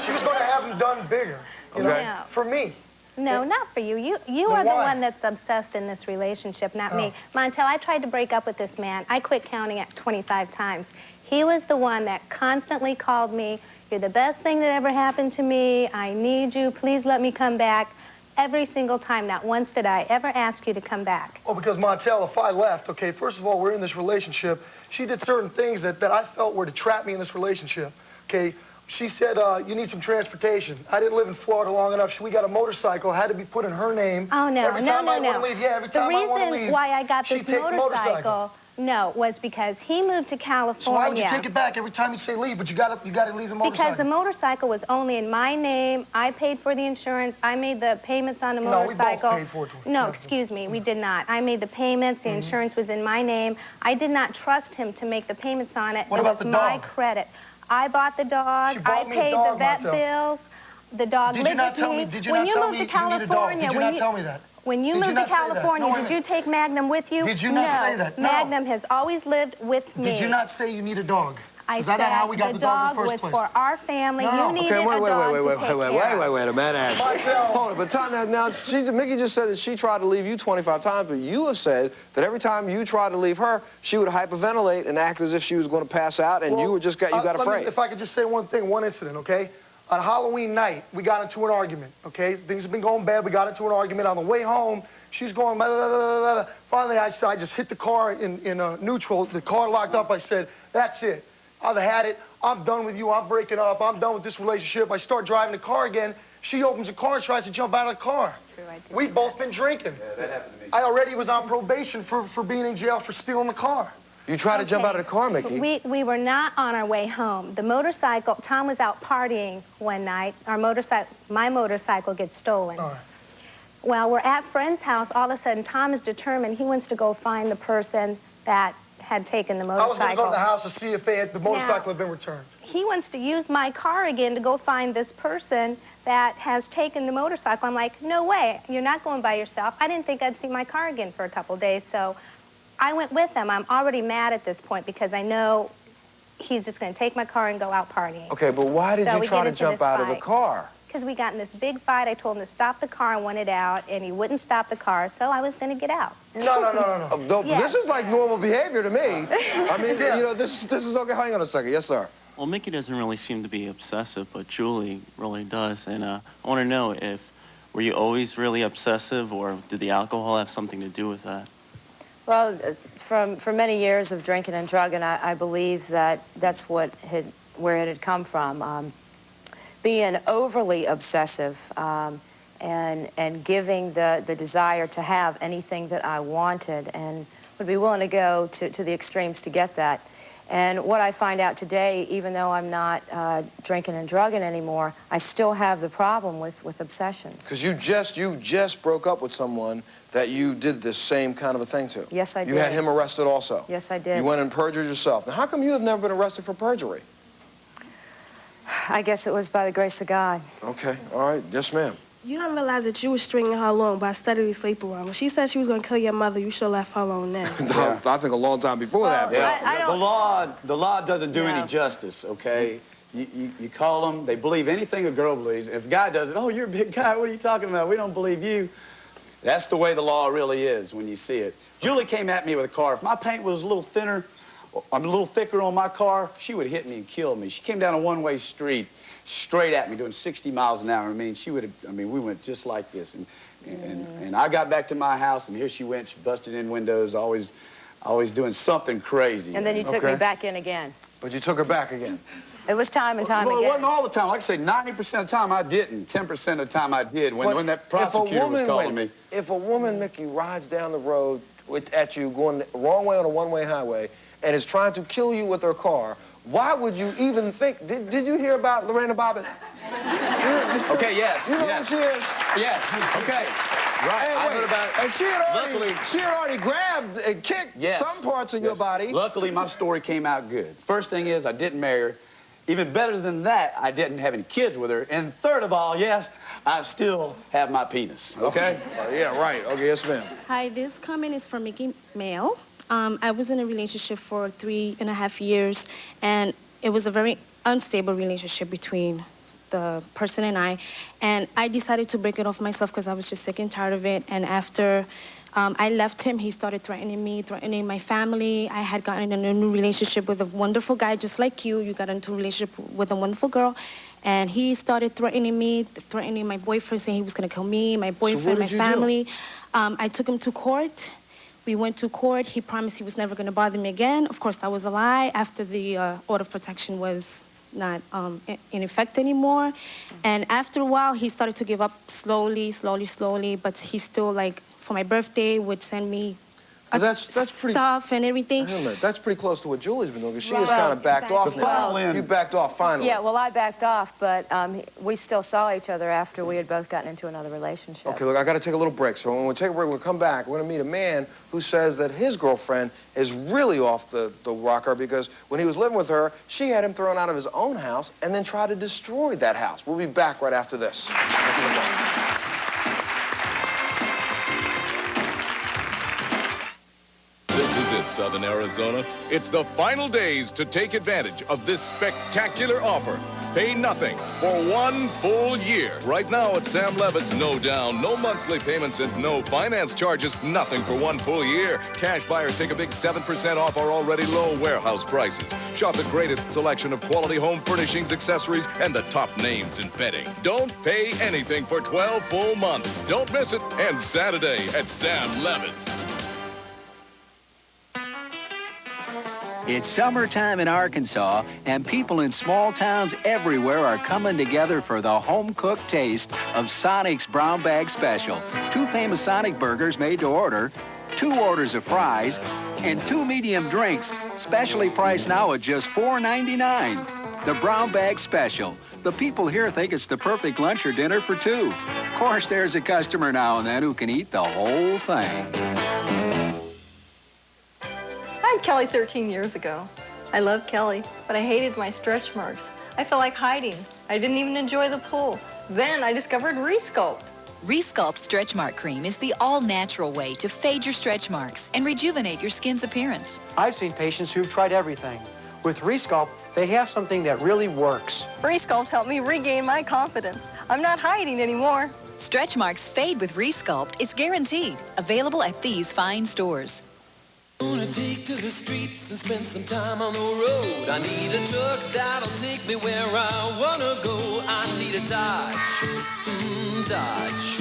Speaker 15: She was going to have them done bigger, you know, for me.
Speaker 16: No, not for you. You are the one that's obsessed in this relationship, not me. Montel, I tried to break up with this man. I quit counting at 25 times. He was the one that constantly called me, you're the best thing that ever happened to me, I need you, please let me come back. Every single time, not once did I ever ask you to come back.
Speaker 15: Well, because Montel, if I left, okay, first of all, we're in this relationship. She did certain things that I felt were to trap me in this relationship, okay? She said, you need some transportation. I didn't live in Florida long enough, so we got a motorcycle, had to be put in her name.
Speaker 16: Oh, no,
Speaker 15: every time I want to leave, every time I want to leave,
Speaker 16: the reason why I got this
Speaker 15: she'd take the motorcycle.
Speaker 16: No, was because he moved to California.
Speaker 15: So why would you take it back every time you say leave, but you gotta leave the motorcycle?
Speaker 16: Because the motorcycle was only in my name. I paid for the insurance. I made the payments on the motorcycle.
Speaker 15: No, we both paid for it.
Speaker 16: No, excuse me, we did not. I made the payments. The insurance was in my name. I did not trust him to make the payments on it.
Speaker 15: What about the dog?
Speaker 16: It was my credit. I bought the dog. I paid the vet bills. The dog lived with me.
Speaker 15: Did you not tell me you need a dog? Did you not tell me that?
Speaker 16: When you moved to California, did you take Magnum with you?
Speaker 15: Did you not say that? No.
Speaker 16: Magnum has always lived with me.
Speaker 15: Did you not say you need a dog?
Speaker 16: I
Speaker 15: said
Speaker 16: that
Speaker 15: how we got the dog in the first place?
Speaker 16: was for our family.
Speaker 5: No,
Speaker 16: you needed a dog
Speaker 5: wait a minute. Hold on, but Tom, now Mickey just said that she tried to leave you 25 times, but you have said that every time you tried to leave her, she would hyperventilate and act as if she was going to pass out, and you got afraid.
Speaker 15: If I could just say one thing, one incident, okay? On Halloween night, we got into an argument, okay? Things have been going bad. We got into an argument. On the way home, she's going, blah, blah, blah, blah. Finally, I just hit the car in neutral. The car locked up. I said, that's it. I've had it. I'm done with you, I'm breaking up, I'm done with this relationship. I start driving the car again. She opens the car and tries to jump out of the car. We've both been drinking.
Speaker 2: Yeah, that happened to me.
Speaker 15: I already was on probation for being in jail for stealing the car.
Speaker 5: You tried to jump out of the car, Mickey.
Speaker 16: We were not on our way home. The motorcycle, Tom was out partying one night. My motorcycle gets stolen.
Speaker 15: All right.
Speaker 16: Well, we're at friend's house. All of a sudden, Tom is determined he wants to go find the person that had taken the motorcycle.
Speaker 15: I was going to go to the house to see if the motorcycle had been returned.
Speaker 16: He wants to use my car again to go find this person that has taken the motorcycle. I'm like, no way, you're not going by yourself. I didn't think I'd see my car again for a couple days, so I went with him. I'm already mad at this point because I know he's just going to take my car and go out partying.
Speaker 5: Okay, but why did you try to jump out of the car?
Speaker 16: Because we got in this big fight. I told him to stop the car and wanted out, and he wouldn't stop the car, so I was going to get out.
Speaker 15: No.
Speaker 5: This is like normal behavior to me. I mean, you know, this is okay. Hang on a second. Yes, sir.
Speaker 20: Well, Mickey doesn't really seem to be obsessive, but Julie really does. And I want to know were you always really obsessive, or did the alcohol have something to do with that?
Speaker 3: Well, for many years of drinking and drugging, I believe that's where it had come from. Being overly obsessive and giving the desire to have anything that I wanted, and would be willing to go to the extremes to get that. And what I find out today, even though I'm not drinking and drugging anymore, I still have the problem with obsessions.
Speaker 5: Because you just broke up with someone that you did this same kind of a thing to.
Speaker 3: Yes, I did.
Speaker 5: You had him arrested also.
Speaker 3: Yes, I did.
Speaker 5: You went and perjured yourself. Now, how come you have never been arrested for perjury?
Speaker 3: I guess it was by the grace of God.
Speaker 5: Okay, all right. Yes, ma'am.
Speaker 9: You don't realize that you were stringing her along by steadily sleeping around. When she said she was going to kill your mother, you should have left her alone then.
Speaker 5: I think a long time before that.
Speaker 2: Yeah. The law doesn't do any justice, okay? You call them, they believe anything a girl believes. If a guy does it, oh, you're a big guy, what are you talking about? We don't believe you. That's the way the law really is when you see it. Julie came at me with a car. If my paint was a little thinner, a little thicker on my car, she would hit me and kill me. She came down a one-way street, straight at me, doing 60 miles an hour. I mean, we went just like this. And I got back to my house, and here she went. She busted in windows, always doing something crazy.
Speaker 3: And then you took me back in again.
Speaker 5: But you took her back again.
Speaker 3: It was time and time again.
Speaker 2: It wasn't all the time. Like I say, 90% of the time I didn't. 10% of the time I did when that prosecutor was calling me.
Speaker 5: If a woman, Mickey, rides down the road at you going the wrong way on a one-way highway and is trying to kill you with her car, why would you even think? Did you hear about Lorena Bobbitt?
Speaker 2: Okay, yes.
Speaker 5: You know who she is?
Speaker 2: Yes. Okay. Right. I heard about it.
Speaker 5: And she had already grabbed and kicked some parts of your body.
Speaker 2: Luckily, my story came out good. First thing is, I didn't marry her. Even better than that, I didn't have any kids with her. And third of all, yes, I still have my penis. Okay?
Speaker 5: Yeah, right. Okay, yes, ma'am.
Speaker 9: Hi, this comment is from Mickey Mail. I was in a relationship for 3.5 years, and it was a very unstable relationship between the person and I decided to break it off myself because I was just sick and tired of it. And after I left him, he started threatening me, threatening my family. I had gotten in a new relationship with a wonderful guy just like you. You got into a relationship with a wonderful girl, and he started threatening me, threatening my boyfriend, saying he was going to kill me, my boyfriend, my family. I took him to court. We went to court. He promised he was never going to bother me again. Of course, that was a lie after the order of protection was not in effect anymore. And after a while, he started to give up slowly, but he still, like, for my birthday, would send me
Speaker 5: that's pretty
Speaker 9: stuff and everything.
Speaker 5: That's pretty close to what Julie's been doing, because she has kind of backed off now. You backed off finally.
Speaker 3: Yeah, well, I backed off, but we still saw each other after we had both gotten into another relationship.
Speaker 5: Okay, look, I got to take a little break. So when we take a break, we'll come back. We're going to meet a man who says that his girlfriend is really off the rocker because when he was living with her, she had him thrown out of his own house and then tried to destroy that house. We'll be back right after this.
Speaker 10: Southern Arizona, it's the final days to take advantage of this spectacular offer. Pay nothing for 1 full year. Right now at Sam Levitt's, no down, no monthly payments, and no finance charges. Nothing for 1 full year. Cash buyers take a big 7% off our already low warehouse prices. Shop the greatest selection of quality home furnishings, accessories, and the top names in bedding. Don't pay anything for 12 full months. Don't miss it. And Saturday at Sam Levitt's.
Speaker 12: It's summertime in Arkansas, and people in small towns everywhere are coming together for the home-cooked taste of Sonic's Brown Bag Special. 2 famous Sonic burgers made to order, 2 orders of fries, and 2 medium drinks, specially priced now at just $4.99. The Brown Bag Special. The people here think it's the perfect lunch or dinner for 2. Of course, there's a customer now and then who can eat the whole thing.
Speaker 13: I had Kelly 13 years ago. I loved Kelly, but I hated my stretch marks. I felt like hiding. I didn't even enjoy the pool. Then I discovered Resculpt.
Speaker 14: Resculpt Stretch Mark Cream is the all-natural way to fade your stretch marks and rejuvenate your skin's appearance.
Speaker 17: I've seen patients who've tried everything. With Resculpt, they have something that really works.
Speaker 13: Resculpt helped me regain my confidence. I'm not hiding anymore.
Speaker 14: Stretch marks fade with Resculpt. It's guaranteed. Available at these fine stores.
Speaker 18: Gonna take to the streets and spend some time on the road. I need a truck that'll take me where I wanna go. I need a Dodge, Dodge.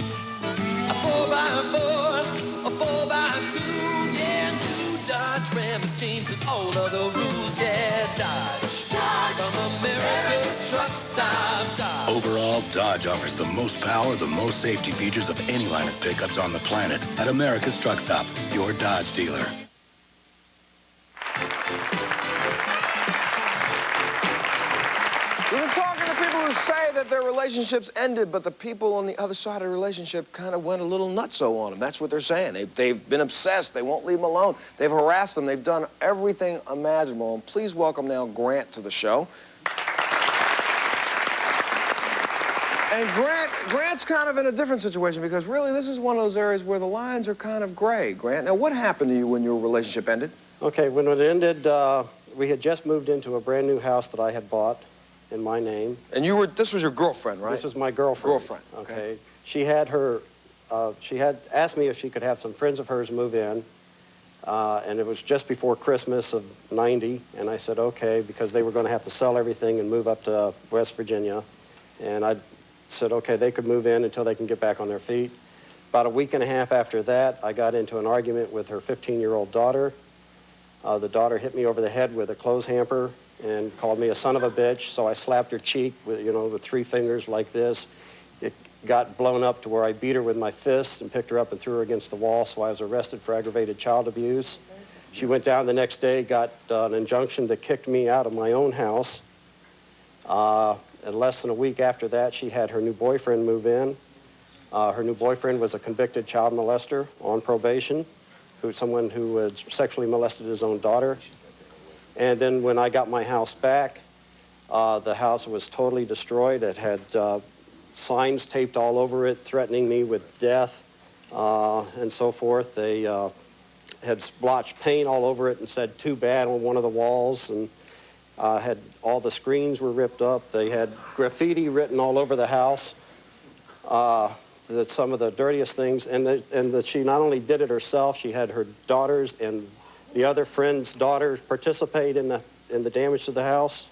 Speaker 18: A 4x4, a 4x2, yeah, new Dodge Ram has changed all of the rules, yeah, Dodge. From America's truck stop, Dodge.
Speaker 19: Overall, Dodge offers the most power, the most safety features of any line of pickups on the planet. At America's Truck Stop, your Dodge dealer.
Speaker 5: We've been talking to people who say that their relationships ended, but the people on the other side of the relationship kind of went a little nutso on them. That's what they're saying. They've been obsessed. They won't leave them alone. They've harassed them. They've done everything imaginable. And please welcome now Grant to the show. And Grant's kind of in a different situation because really this is one of those areas where the lines are kind of gray. Grant, now what happened to you when your relationship ended?
Speaker 22: Okay, when it ended, we had just moved into a brand new house that I had bought in my name.
Speaker 5: And this was your girlfriend, right?
Speaker 22: This was my girlfriend. Okay. She had asked me if she could have some friends of hers move in, and it was just before Christmas of '90, and I said okay, because they were going to have to sell everything and move up to West Virginia. And I said okay, they could move in until they can get back on their feet. About a week and a half after that, I got into an argument with her 15-year-old daughter. The daughter hit me over the head with a clothes hamper and called me a son of a bitch, so I slapped her cheek with, with 3 fingers like this. It got blown up to where I beat her with my fists and picked her up and threw her against the wall, so I was arrested for aggravated child abuse. She went down the next day, got an injunction that kicked me out of my own house. And less than a week after that, she had her new boyfriend move in. Her new boyfriend was a convicted child molester on probation, someone who had sexually molested his own daughter. And then when I got my house back, the house was totally destroyed. It had signs taped all over it threatening me with death and so forth. They had splotched paint all over it and said "too bad" on one of the walls, and had all the screens were ripped up. They had graffiti written all over the house. Some of the dirtiest things, and she not only did it herself, she had her daughters and the other friend's daughters participate in the damage to the house.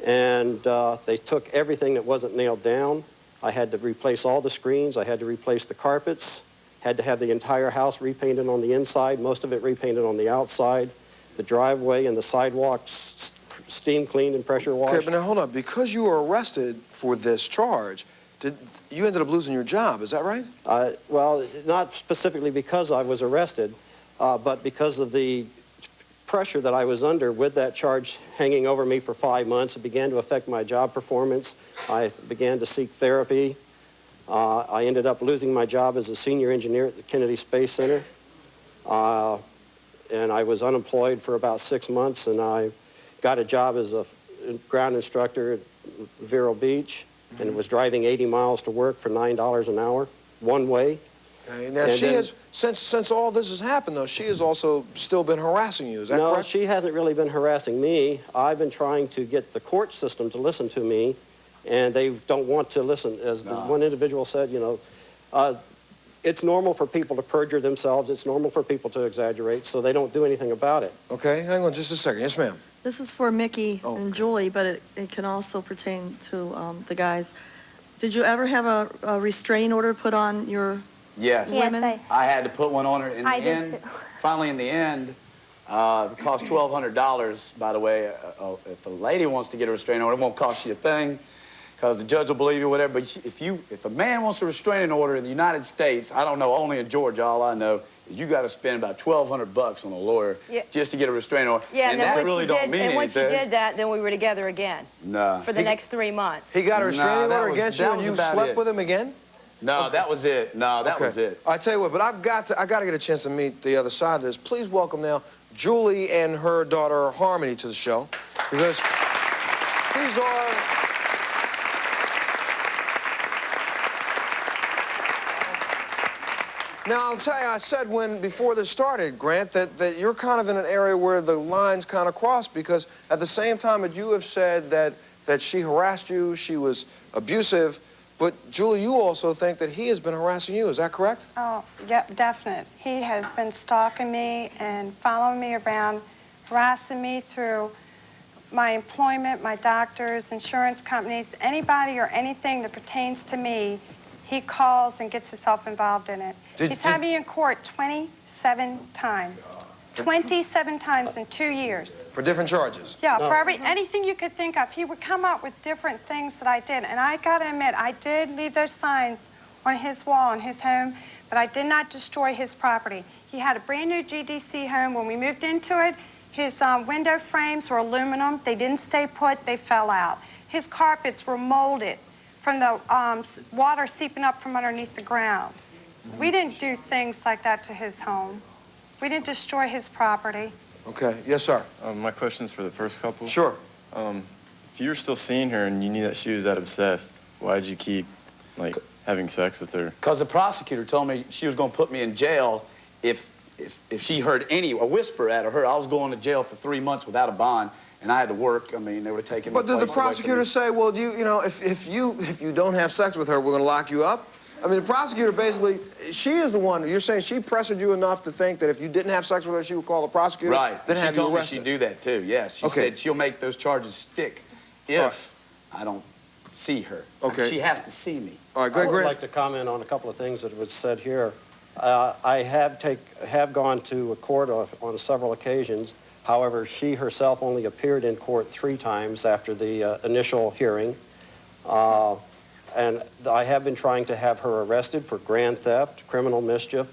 Speaker 22: And they took everything that wasn't nailed down. I had to replace all the screens. I had to replace the carpets. Had to have the entire house repainted on the inside, most of it repainted on the outside. The driveway and the sidewalks steam cleaned and pressure washed.
Speaker 5: Okay, but now hold on. Because you were arrested for this charge, you ended up losing your job, is that right?
Speaker 22: Well, not specifically because I was arrested, but because of the pressure that I was under with that charge hanging over me for 5 months. It began to affect my job performance. I began to seek therapy. I ended up losing my job as a senior engineer at the Kennedy Space Center. And I was unemployed for about 6 months, and I got a job as a ground instructor at Vero Beach, and was driving 80 miles to work for $9 an hour, one way.
Speaker 5: Okay, now she has, since all this has happened, though, she has also still been harassing you, is that correct?
Speaker 22: No, she hasn't really been harassing me. I've been trying to get the court system to listen to me, and they don't want to listen. As the one individual said, it's normal for people to perjure themselves. It's normal for people to exaggerate, so they don't do anything about it.
Speaker 5: Okay, hang on just a second. Yes, ma'am.
Speaker 23: This is for Mickey and Julie, but it can also pertain to the guys. Did you ever have a restraining order put on your
Speaker 2: Yes.
Speaker 23: women?
Speaker 2: I had to put one on her in the end.
Speaker 23: did too.
Speaker 2: Finally, in the end, It costs $1,200, by the way. If a lady wants to get a restraining order, it won't cost you a thing, because the judge will believe you, whatever. But if a man wants a restraining order in the United States, I don't know, only in Georgia, all I know, you got to spend about $1,200 on a lawyer just to get a restraining order.
Speaker 3: Yeah,
Speaker 2: and that really don't mean anything.
Speaker 3: And once you did that, then we were together again.
Speaker 2: No.
Speaker 3: For the next 3 months.
Speaker 5: He got a restraining order against you and you slept with him again?
Speaker 2: No, that was it. No, that was it.
Speaker 5: I tell you what, but I got to get a chance to meet the other side of this. Please welcome now Julie and her daughter Harmony to the show, because these are Now, I'll tell you, I said before this started, Grant, that you're kind of in an area where the lines kind of cross, because at the same time that you have said that she harassed you, she was abusive, but Julie, you also think that he has been harassing you. Is that correct?
Speaker 1: Oh, yeah, definite. He has been stalking me and following me around, harassing me through my employment, my doctors, insurance companies, anybody or anything that pertains to me. He calls and gets himself involved in it. He's had me in court 27 times. 27 times in 2 years.
Speaker 5: For different charges?
Speaker 1: Yeah, for anything you could think of. He would come up with different things that I did. And I got to admit, I did leave those signs on his wall in his home, but I did not destroy his property. He had a brand new GDC home. When we moved into it, his window frames were aluminum. They didn't stay put. They fell out. His carpets were molded from the water seeping up from underneath the ground. We didn't do things like that to his home. We didn't destroy his property.
Speaker 5: Okay. Yes, sir.
Speaker 4: My question's for the first couple.
Speaker 5: Sure.
Speaker 4: If you were still seeing her and you knew that she was that obsessed, why did you keep, like, having sex with her?
Speaker 2: Because the prosecutor told me she was going to put me in jail if she heard a whisper out of her. I was going to jail for 3 months without a bond, and I had to work. I mean, they were taking me.
Speaker 5: But did the prosecutor say, well, you know, if you don't have sex with her, we're going to lock you up? I mean, the prosecutor basically, she is the one. You're saying she pressured you enough to think that if you didn't have sex with her, she would call the prosecutor?
Speaker 2: Right.
Speaker 5: Then have you arrested.
Speaker 2: She told me she'd do that, too, yes. She said she'll make those charges stick if I don't see her.
Speaker 5: Okay.
Speaker 2: She has to see me.
Speaker 5: All right,
Speaker 22: I would like to comment on a couple of things that was said here. I have gone to a court on several occasions. However, she herself only appeared in court 3 times after the initial hearing. And I have been trying to have her arrested for grand theft, criminal mischief,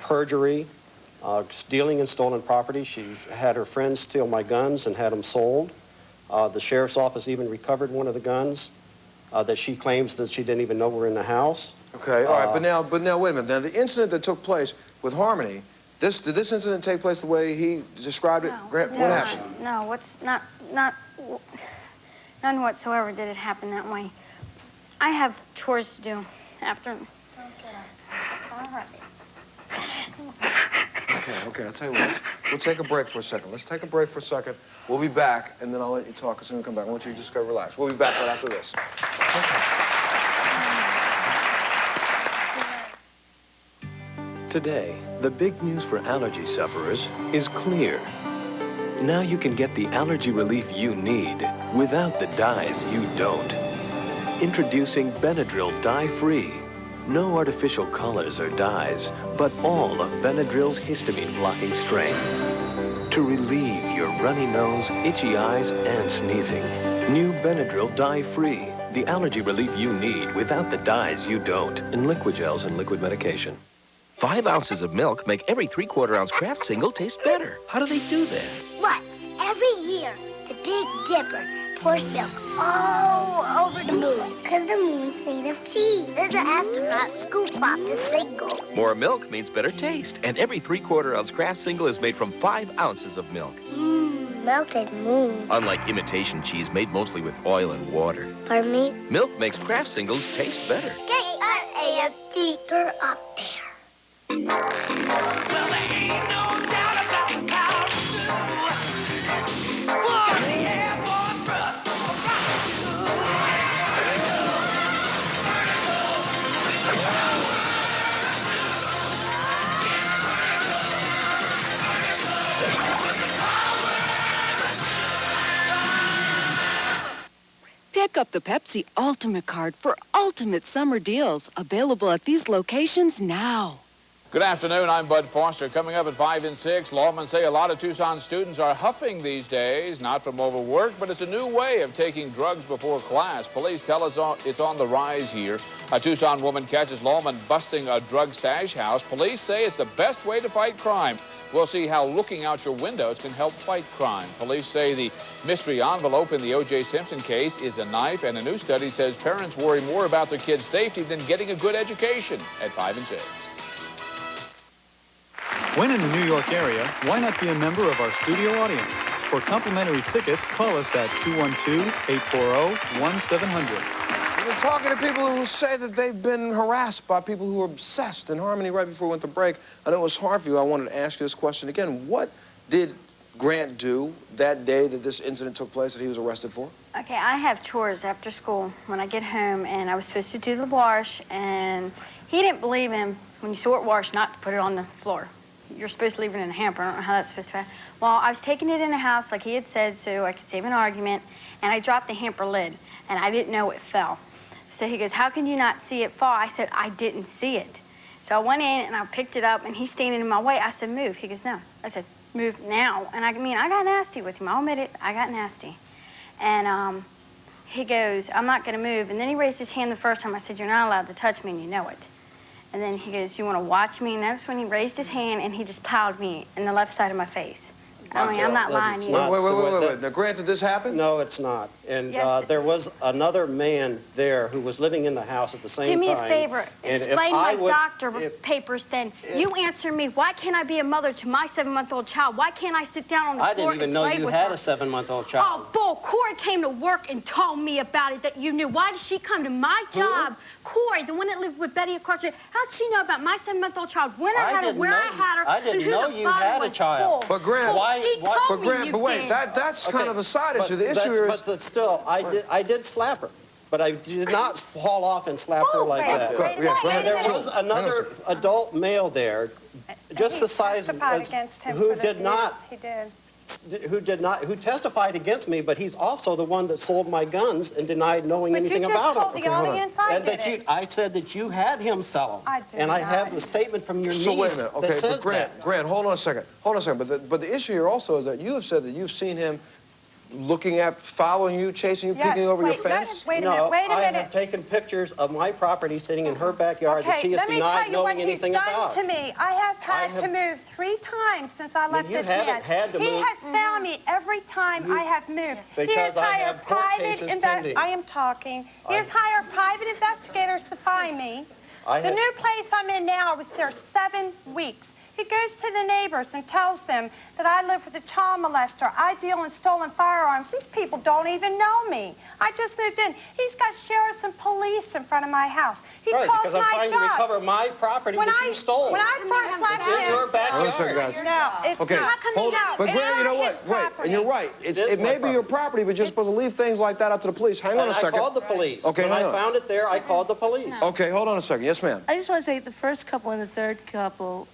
Speaker 22: perjury, stealing and stolen property. She had her friends steal my guns and had them sold. The sheriff's office even recovered one of the guns that she claims that she didn't even know were in the house.
Speaker 5: Okay, all right, but now wait a minute. Now, the incident that took place with Harmony, did this incident take place the way he described it? Grant, what happened?
Speaker 6: No, none whatsoever did it happen that way. I have chores to do after.
Speaker 1: Okay. All right.
Speaker 5: Okay, I'll tell you what. We'll take a break for a second. Let's take a break for a second. We'll be back, and then I'll let you talk as soon as we come back. I want you to just go relax. We'll be back right after this.
Speaker 7: Today, the big news for allergy sufferers is clear. Now you can get the allergy relief you need without the dyes you don't. Introducing Benadryl Dye-Free. No artificial colors or dyes, but all of Benadryl's histamine-blocking strength. To relieve your runny nose, itchy eyes, and sneezing. New Benadryl Dye-Free. The allergy relief you need without the dyes you don't. In liquid gels and liquid medication.
Speaker 11: 5 ounces of milk make every 3/4 ounce Kraft single taste better. How do they do that?
Speaker 21: What? Every year, the Big Dipper pours milk all over the moon. Because the moon's made of cheese. Then the astronauts scoop up the single.
Speaker 11: More milk means better taste. And every 3/4 ounce Kraft single is made from 5 ounces of milk.
Speaker 21: Melted moon.
Speaker 11: Unlike imitation cheese made mostly with oil and water.
Speaker 21: Pardon me?
Speaker 11: Milk makes Kraft singles taste better.
Speaker 21: K-R-A-F-T, they're up there.
Speaker 18: Well, there ain't no doubt about the power of two. Got the airborne thrust of a rocket.
Speaker 24: Pick up the Pepsi Ultimate Card for ultimate summer deals. Available at these locations now.
Speaker 8: Good afternoon, I'm Bud Foster. Coming up at 5 and 6, lawmen say a lot of Tucson students are huffing these days, not from overwork, but it's a new way of taking drugs before class. Police tell us it's on the rise here. A Tucson woman catches lawmen busting a drug stash house. Police say it's the best way to fight crime. We'll see how looking out your windows can help fight crime. Police say the mystery envelope in the O.J. Simpson case is a knife, and a new study says parents worry more about their kids' safety than getting a good education at 5 and 6.
Speaker 15: When in the New York area, why not be a member of our studio audience? For complimentary tickets, call us at 212-840-1700.
Speaker 5: We're talking to people who say that they've been harassed by people who are obsessed. In Harmony, right before we went to break, I know it was hard for you. I wanted to ask you this question again. What did Grant do that day that this incident took place that he was arrested for?
Speaker 6: Okay, I have chores after school when I get home, and I was supposed to do the wash, and he didn't believe him when you sort wash not to put it on the floor. You're supposed to leave it in a hamper. I don't know how that's supposed to happen. Well, I was taking it in the house like he had said so I could save an argument, and I dropped the hamper lid, and I didn't know it fell. So he goes, how can you not see it fall? I said, I didn't see it. So I went in, and I picked it up, and he's standing in my way. I said, move. He goes, no. I said, move now. And I got nasty with him. I'll admit it. I got nasty. And he goes, I'm not going to move. And then he raised his hand the first time. I said, you're not allowed to touch me, and you know it. And then he goes, you want to watch me? And that's when he raised his hand, and he just plowed me in the left side of my face. I mean, I'm not lying to you.
Speaker 5: Wait. Now, Grant, did this happen?
Speaker 22: No, it's not. And
Speaker 6: Yes,
Speaker 22: there was another man there who was living in the house at the same time.
Speaker 6: Do me a favor.
Speaker 22: And
Speaker 6: Explain my doctor papers then. You answer me. Why can't I be a mother to my 7-month-old child? Why can't I sit down on the
Speaker 22: I
Speaker 6: floor
Speaker 22: didn't even
Speaker 6: and
Speaker 22: know
Speaker 6: play
Speaker 22: you
Speaker 6: with
Speaker 22: had
Speaker 6: her?
Speaker 22: a 7-month-old child.
Speaker 6: Oh, bull. Corey came to work and told me about it, that you knew. Why did she come to my job? Corey, the one that lived with Betty across the street. How'd she know about my 7-month-old child? When I had her, where I had her,
Speaker 22: I didn't know you had a child.
Speaker 5: But Grant, but wait, that's kind of a side issue. The issue is...
Speaker 22: But still, I did slap her. But I did not haul off and slap her like that. And there was another adult male there, just the size of who testified against me, but he's also the one that sold my guns and denied knowing anything about them. I said that you had him sell them. And I have the statement from your niece.
Speaker 5: So wait a minute, okay,
Speaker 22: that says
Speaker 5: but Grant, hold on a second. But the issue here also is that you have said that you've seen him looking at, following you, chasing you, peeking over your fence?
Speaker 6: Wait a minute.
Speaker 22: I have taken pictures of my property sitting in her backyard that she has denied knowing anything about.
Speaker 1: To me, I have had to move 3 times since I left this man. He has found me every time I have moved. He has hired private investigators. I am talking. He has hired private investigators to find me. The new place I'm in now, I was there 7 weeks. He goes to the neighbors and tells them that I live with a child molester. I deal in stolen firearms. These people don't even know me. I just moved in. He's got sheriffs and police in front of my house. He calls
Speaker 22: because I'm
Speaker 1: my
Speaker 22: trying to recover my property that you stole.
Speaker 1: When I first left
Speaker 22: it's in your backyard.
Speaker 1: No, it's not coming out.
Speaker 5: But Grant, you know what? Wait, and you're right. It may be your property, but you're supposed to leave things like that up to the police. Hang on a second.
Speaker 22: I called the police.
Speaker 5: Okay,
Speaker 22: when I found it there, I called the police.
Speaker 5: Okay, hold on a second. Yes, ma'am.
Speaker 23: I just want to say the first couple and the third couple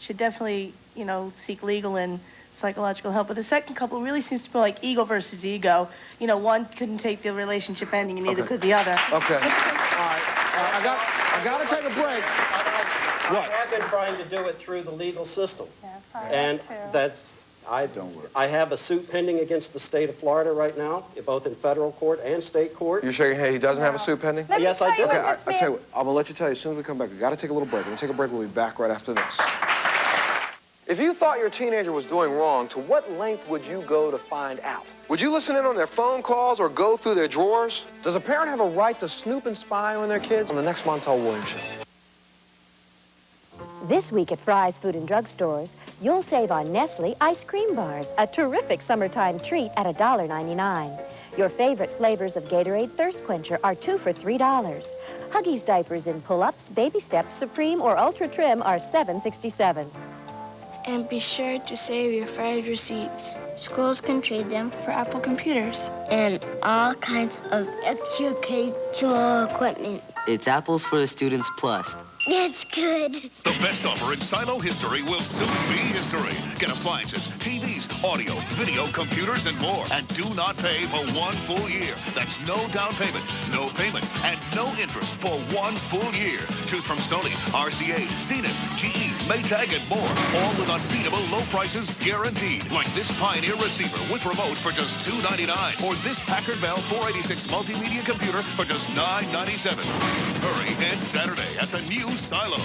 Speaker 23: should definitely, seek legal and psychological help. But the second couple really seems to feel like ego versus ego. One couldn't take the relationship ending, and neither could the other.
Speaker 5: Okay. All right. I got to take a break.
Speaker 22: I have been trying to do it through the legal system. And I have a suit pending against the state of Florida right now, both in federal court and state court.
Speaker 5: You're shaking your head. He doesn't have a suit pending?
Speaker 22: Yes, I do.
Speaker 5: Okay, I tell you what. I'm going to let you tell you as soon as we come back. We've got to take a little break. We're going to take a break. We'll be back right after this. If you thought your teenager was doing wrong, to what length would you go to find out? Would you listen in on their phone calls or go through their drawers? Does a parent have a right to snoop and spy on their kids? On the next Montel Williams Show.
Speaker 16: This week at Fry's Food and Drug Stores, you'll save on Nestle ice cream bars, a terrific summertime treat at $1.99. Your favorite flavors of Gatorade Thirst Quencher are 2 for $3. Huggies diapers in pull-ups, Baby Steps, Supreme, or Ultra Trim are $7.67.
Speaker 20: And be sure to save your Fry's receipts.
Speaker 21: Schools can trade them
Speaker 20: for Apple computers.
Speaker 21: and all kinds of educational equipment.
Speaker 25: It's apples for the students plus.
Speaker 21: It's good.
Speaker 9: The best offer in silo history will soon be history. Get appliances, TVs, audio, video, computers, and more. And do not pay for 1 full year. That's no down payment, no payment, and no interest for 1 full year. Choose from Sony, RCA, Zenith, GE, Maytag, and more. All with unbeatable low prices guaranteed. Like this Pioneer receiver with remote for just $2.99. Or this Packard Bell 486 multimedia computer for just $9.97. Hurry and Saturday at the new Silo.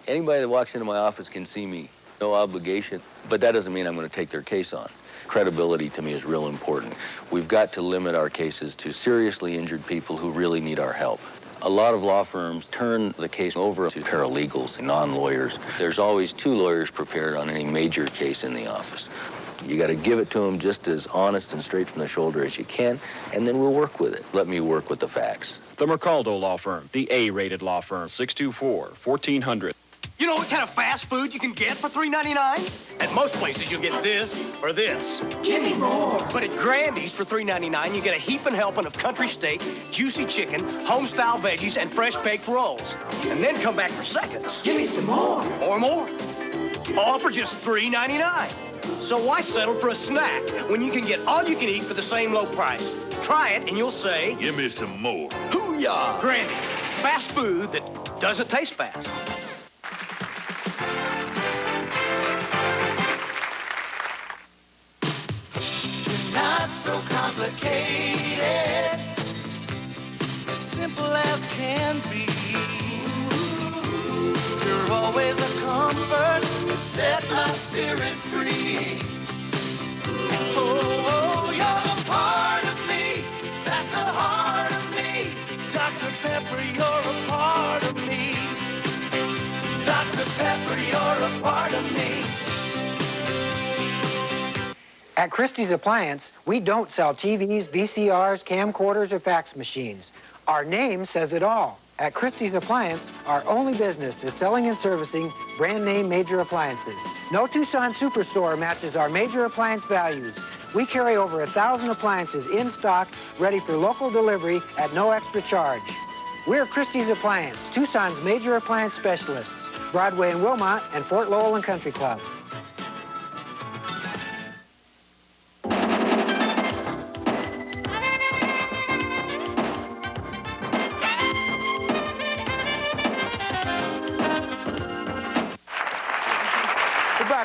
Speaker 10: Anybody that walks into my office can see me. No obligation. But that doesn't mean I'm going to take their case on. Credibility to me is real important. We've got to limit our cases to seriously injured people who really need our help. A lot of law firms turn the case over to paralegals, non-lawyers. There's always 2 lawyers prepared on any major case in the office. You got to give it to them just as honest and straight from the shoulder as you can, and then we'll work with it. Let me work with the facts.
Speaker 12: The Mercaldo Law Firm, the A-rated law firm, 624-1400.
Speaker 17: You know what kind of fast food you can get for $3.99? At most places, you'll get this or this.
Speaker 21: Give me more.
Speaker 17: But at Grandy's for $3.99, you get a heaping helping of country steak, juicy chicken, home-style veggies, and fresh-baked rolls. And then come back for seconds.
Speaker 21: Give me some more.
Speaker 17: Or more. All for just $3.99. So why settle for a snack when you can get all you can eat for the same low price? Try it and you'll say,
Speaker 9: give me some more.
Speaker 17: Hoo-yah! Grandy, fast food that doesn't taste fast.
Speaker 18: Not so complicated, as simple as can be. You're always a comfort, set my spirit free. Oh, you're a part of me, that's the heart of me. Dr. Pepper, you're a part of me. Dr. Pepper, you're a part of me.
Speaker 25: At Christie's Appliance, we don't sell TVs, VCRs, camcorders, or fax machines. Our name says it all. At Christie's Appliance, our only business is selling and servicing brand name major appliances. No Tucson Superstore matches our major appliance values. We carry over 1,000 appliances in stock, ready for local delivery at no extra charge. We're Christie's Appliance, Tucson's major appliance specialists. Broadway in Wilmot and Fort Lowell and Country Club.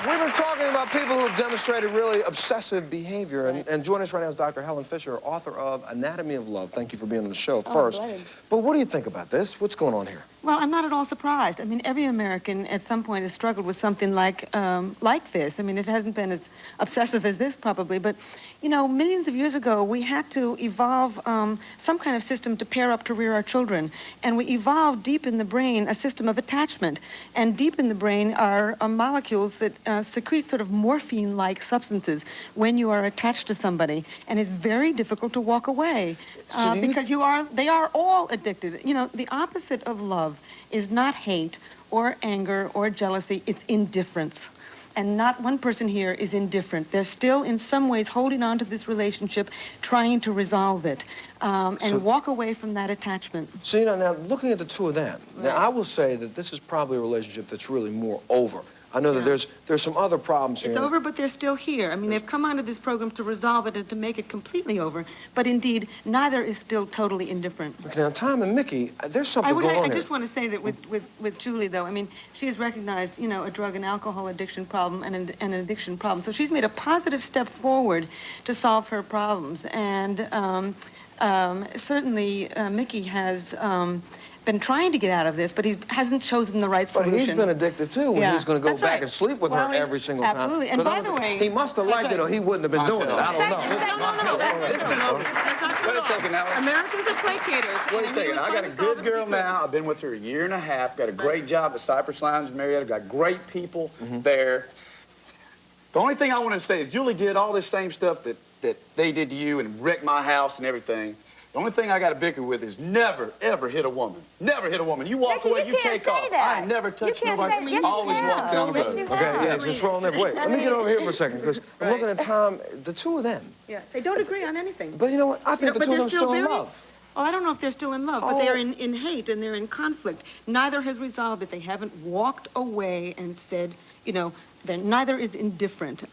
Speaker 5: We've been talking about people who have demonstrated really obsessive behavior, and joining us right now is Dr. Helen Fisher, author of Anatomy of Love. Thank you for being on the show first. But what do you think about this? What's going on here?
Speaker 26: Well, I'm not at all surprised. I mean, every American at some point has struggled with something like this. I mean, it hasn't been as obsessive as this probably, but you know, millions of years ago, we had to evolve some kind of system to pair up to rear our children. And we evolved deep in the brain a system of attachment. And deep in the brain are molecules that secrete sort of morphine-like substances when you are attached to somebody. And it's very difficult to walk away because they are all addicted. You know, the opposite of love is not hate or anger or jealousy, it's indifference. And not one person here is indifferent. They're still, in some ways, holding on to this relationship, trying to resolve it, and walk away from that attachment.
Speaker 5: So, you know, now, looking at the 2 of them, now, I will say that this is probably a relationship that's really more over. I know that there's some other problems here.
Speaker 26: It's over, but they're still here. I mean, they've come onto this program to resolve it and to make it completely over. But indeed, neither is still totally indifferent.
Speaker 5: Okay, now, Tom and Mickey, there's something going on
Speaker 26: I
Speaker 5: here.
Speaker 26: just want to say that with Julie, though, I mean, she has recognized, you know, a drug and alcohol addiction problem and an addiction problem. So she's made a positive step forward to solve her problems. And certainly, Mickey has been trying to get out of this, but he hasn't chosen the right solution.
Speaker 5: But he's been addicted, too, when he's going to go back and sleep with her every single time.
Speaker 26: Absolutely. And by the way...
Speaker 5: He must have liked it, or he wouldn't have been doing it. I don't know.
Speaker 2: Wait a second now.
Speaker 26: Americans are placaters.
Speaker 2: Wait a second. I got a good girl now. I've been with her a year and a half. Got a great job at Cypress Lounge in Marietta. Got great people there. The only thing I want to say is Julie did all this same stuff that they did to you and wrecked my house and everything. The only thing I got to bicker with is never, ever hit a woman. Never hit a woman. You walk away, you take off. I ain't never touched nobody.
Speaker 21: Yes,
Speaker 2: always walked down the road.
Speaker 5: Okay, yeah, just roll on there. Wait, let me get over here for a second, because I'm looking at Tom, the 2 of them.
Speaker 26: Yeah, they don't agree on anything.
Speaker 5: But you know what? I think the 2 of them still in love.
Speaker 26: Oh, I don't know if they're still in love, but they're in hate and they're in conflict. Neither has resolved it. They haven't walked away and said, you know, neither is indifferent.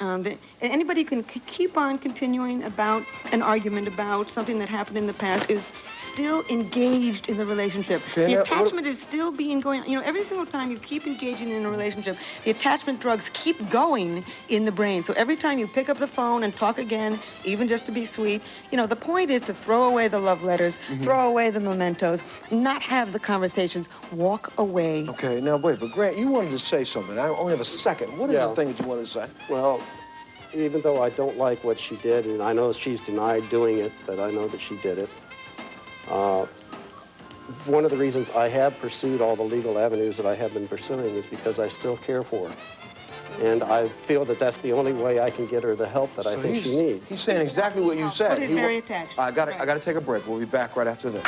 Speaker 26: Anybody can keep on continuing about an argument about something that happened in the past is still engaged in the relationship.
Speaker 5: Okay,
Speaker 26: the attachment is still going on. You know, every single time you keep engaging in a relationship, the attachment drugs keep going in the brain. So every time you pick up the phone and talk again, even just to be sweet, you know, the point is to throw away the love letters, throw away the mementos, not have the conversations, walk away.
Speaker 5: Okay, now wait, but Grant, you wanted to say something. I only have a second. What is the thing that you wanted to say?
Speaker 22: Well, even though I don't like what she did, and I know she's denied doing it, but I know that she did it. One of the reasons I have pursued all the legal avenues that I have been pursuing is because I still care for her. And I feel that that's the only way I can get her the help that I think she needs.
Speaker 5: He's saying exactly what you said.
Speaker 26: But he's very attached.
Speaker 5: I got to take a break. We'll be back right after this.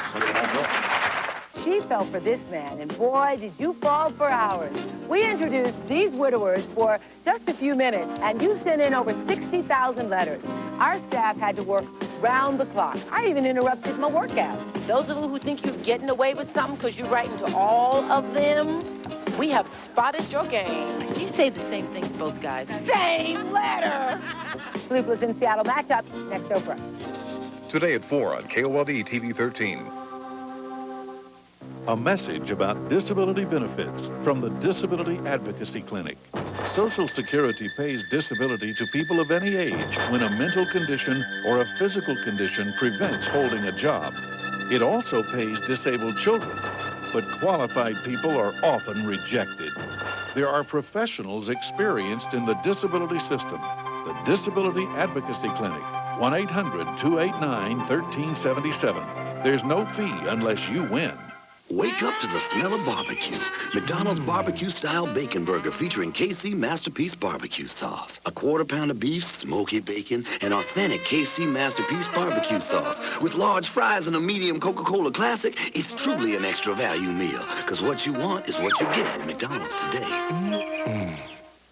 Speaker 3: She fell for this man, and boy, did you fall for ours. We introduced these widowers for just a few minutes, and you sent in over 60,000 letters. Our staff had to work round the clock. I even interrupted my workout. Those of you who think you're getting away with something because you write into all of them, we have spotted your game. You say the same thing to both guys. Same letter! Sleepless in Seattle matchup next Oprah.
Speaker 9: Today at 4 on KOLD TV 13.
Speaker 4: A message about disability benefits from the Disability Advocacy Clinic. Social Security pays disability to people of any age when a mental condition or a physical condition prevents holding a job. It also pays disabled children, but qualified people are often rejected. There are professionals experienced in the disability system. The Disability Advocacy Clinic, 1-800-289-1377. There's no fee unless you win.
Speaker 7: Wake up to the smell of barbecue. McDonald's barbecue-style bacon burger featuring KC Masterpiece barbecue sauce. A quarter-pound of beef, smoky bacon, and authentic KC Masterpiece barbecue sauce. With large fries and a medium Coca-Cola Classic, it's truly an extra value meal. Because what you want is what you get at McDonald's today.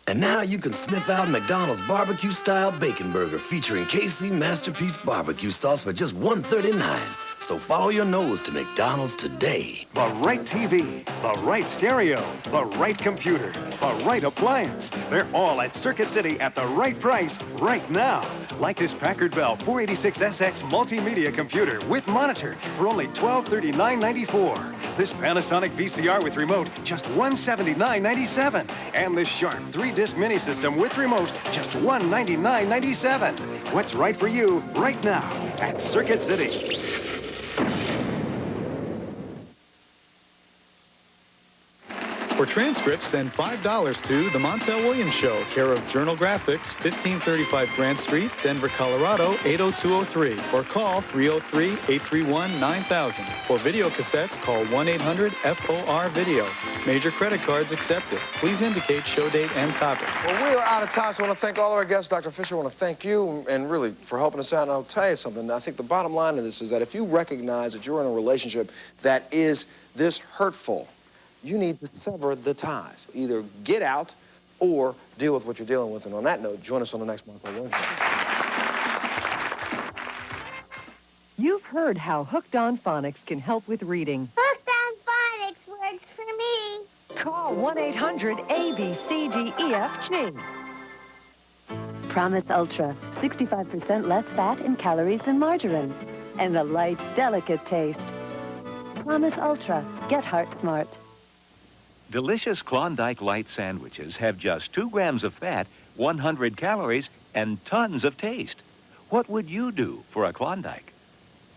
Speaker 7: And now you can sniff out McDonald's barbecue-style bacon burger featuring KC Masterpiece barbecue sauce for just $1.39. So follow your nose to McDonald's today.
Speaker 13: The right TV, the right stereo, the right computer, the right appliance. They're all at Circuit City at the right price right now. Like this Packard Bell 486SX multimedia computer with monitor for only $1239.94. This Panasonic VCR with remote, just $179.97. And this Sharp 3-disc mini system with remote, just $199.97. What's right for you right now at Circuit City?
Speaker 15: For transcripts, send $5 to The Montel Williams Show, care of Journal Graphics, 1535 Grant Street, Denver, Colorado, 80203, or call 303-831-9000. For video cassettes, call 1-800-FOR-VIDEO. Major credit cards accepted. Please indicate show date and topic.
Speaker 5: Well, we are out of time, so I want to thank all of our guests. Dr. Fisher, I want to thank you and really for helping us out. And I'll tell you something. I think the bottom line of this is that if you recognize that you're in a relationship that is this hurtful, you need to sever the ties. Either get out or deal with what you're dealing with. And on that note, join us on the next Montel Williams Show.
Speaker 3: You've heard how Hooked on Phonics can help with reading.
Speaker 21: Hooked on Phonics works for me.
Speaker 3: Call 1-800-ABCDEFG. Promise Ultra, 65% less fat and calories than margarine. And a light, delicate taste. Promise Ultra, get heart smart.
Speaker 11: Delicious Klondike Light sandwiches have just 2 grams of fat, 100 calories, and tons of taste. What would you do for a Klondike?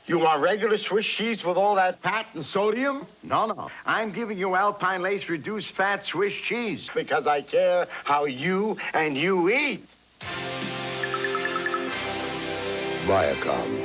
Speaker 14: You want regular Swiss cheese with all that fat and sodium? No. I'm giving you Alpine Lace reduced fat Swiss cheese because I care how you and you eat.
Speaker 19: Viacom.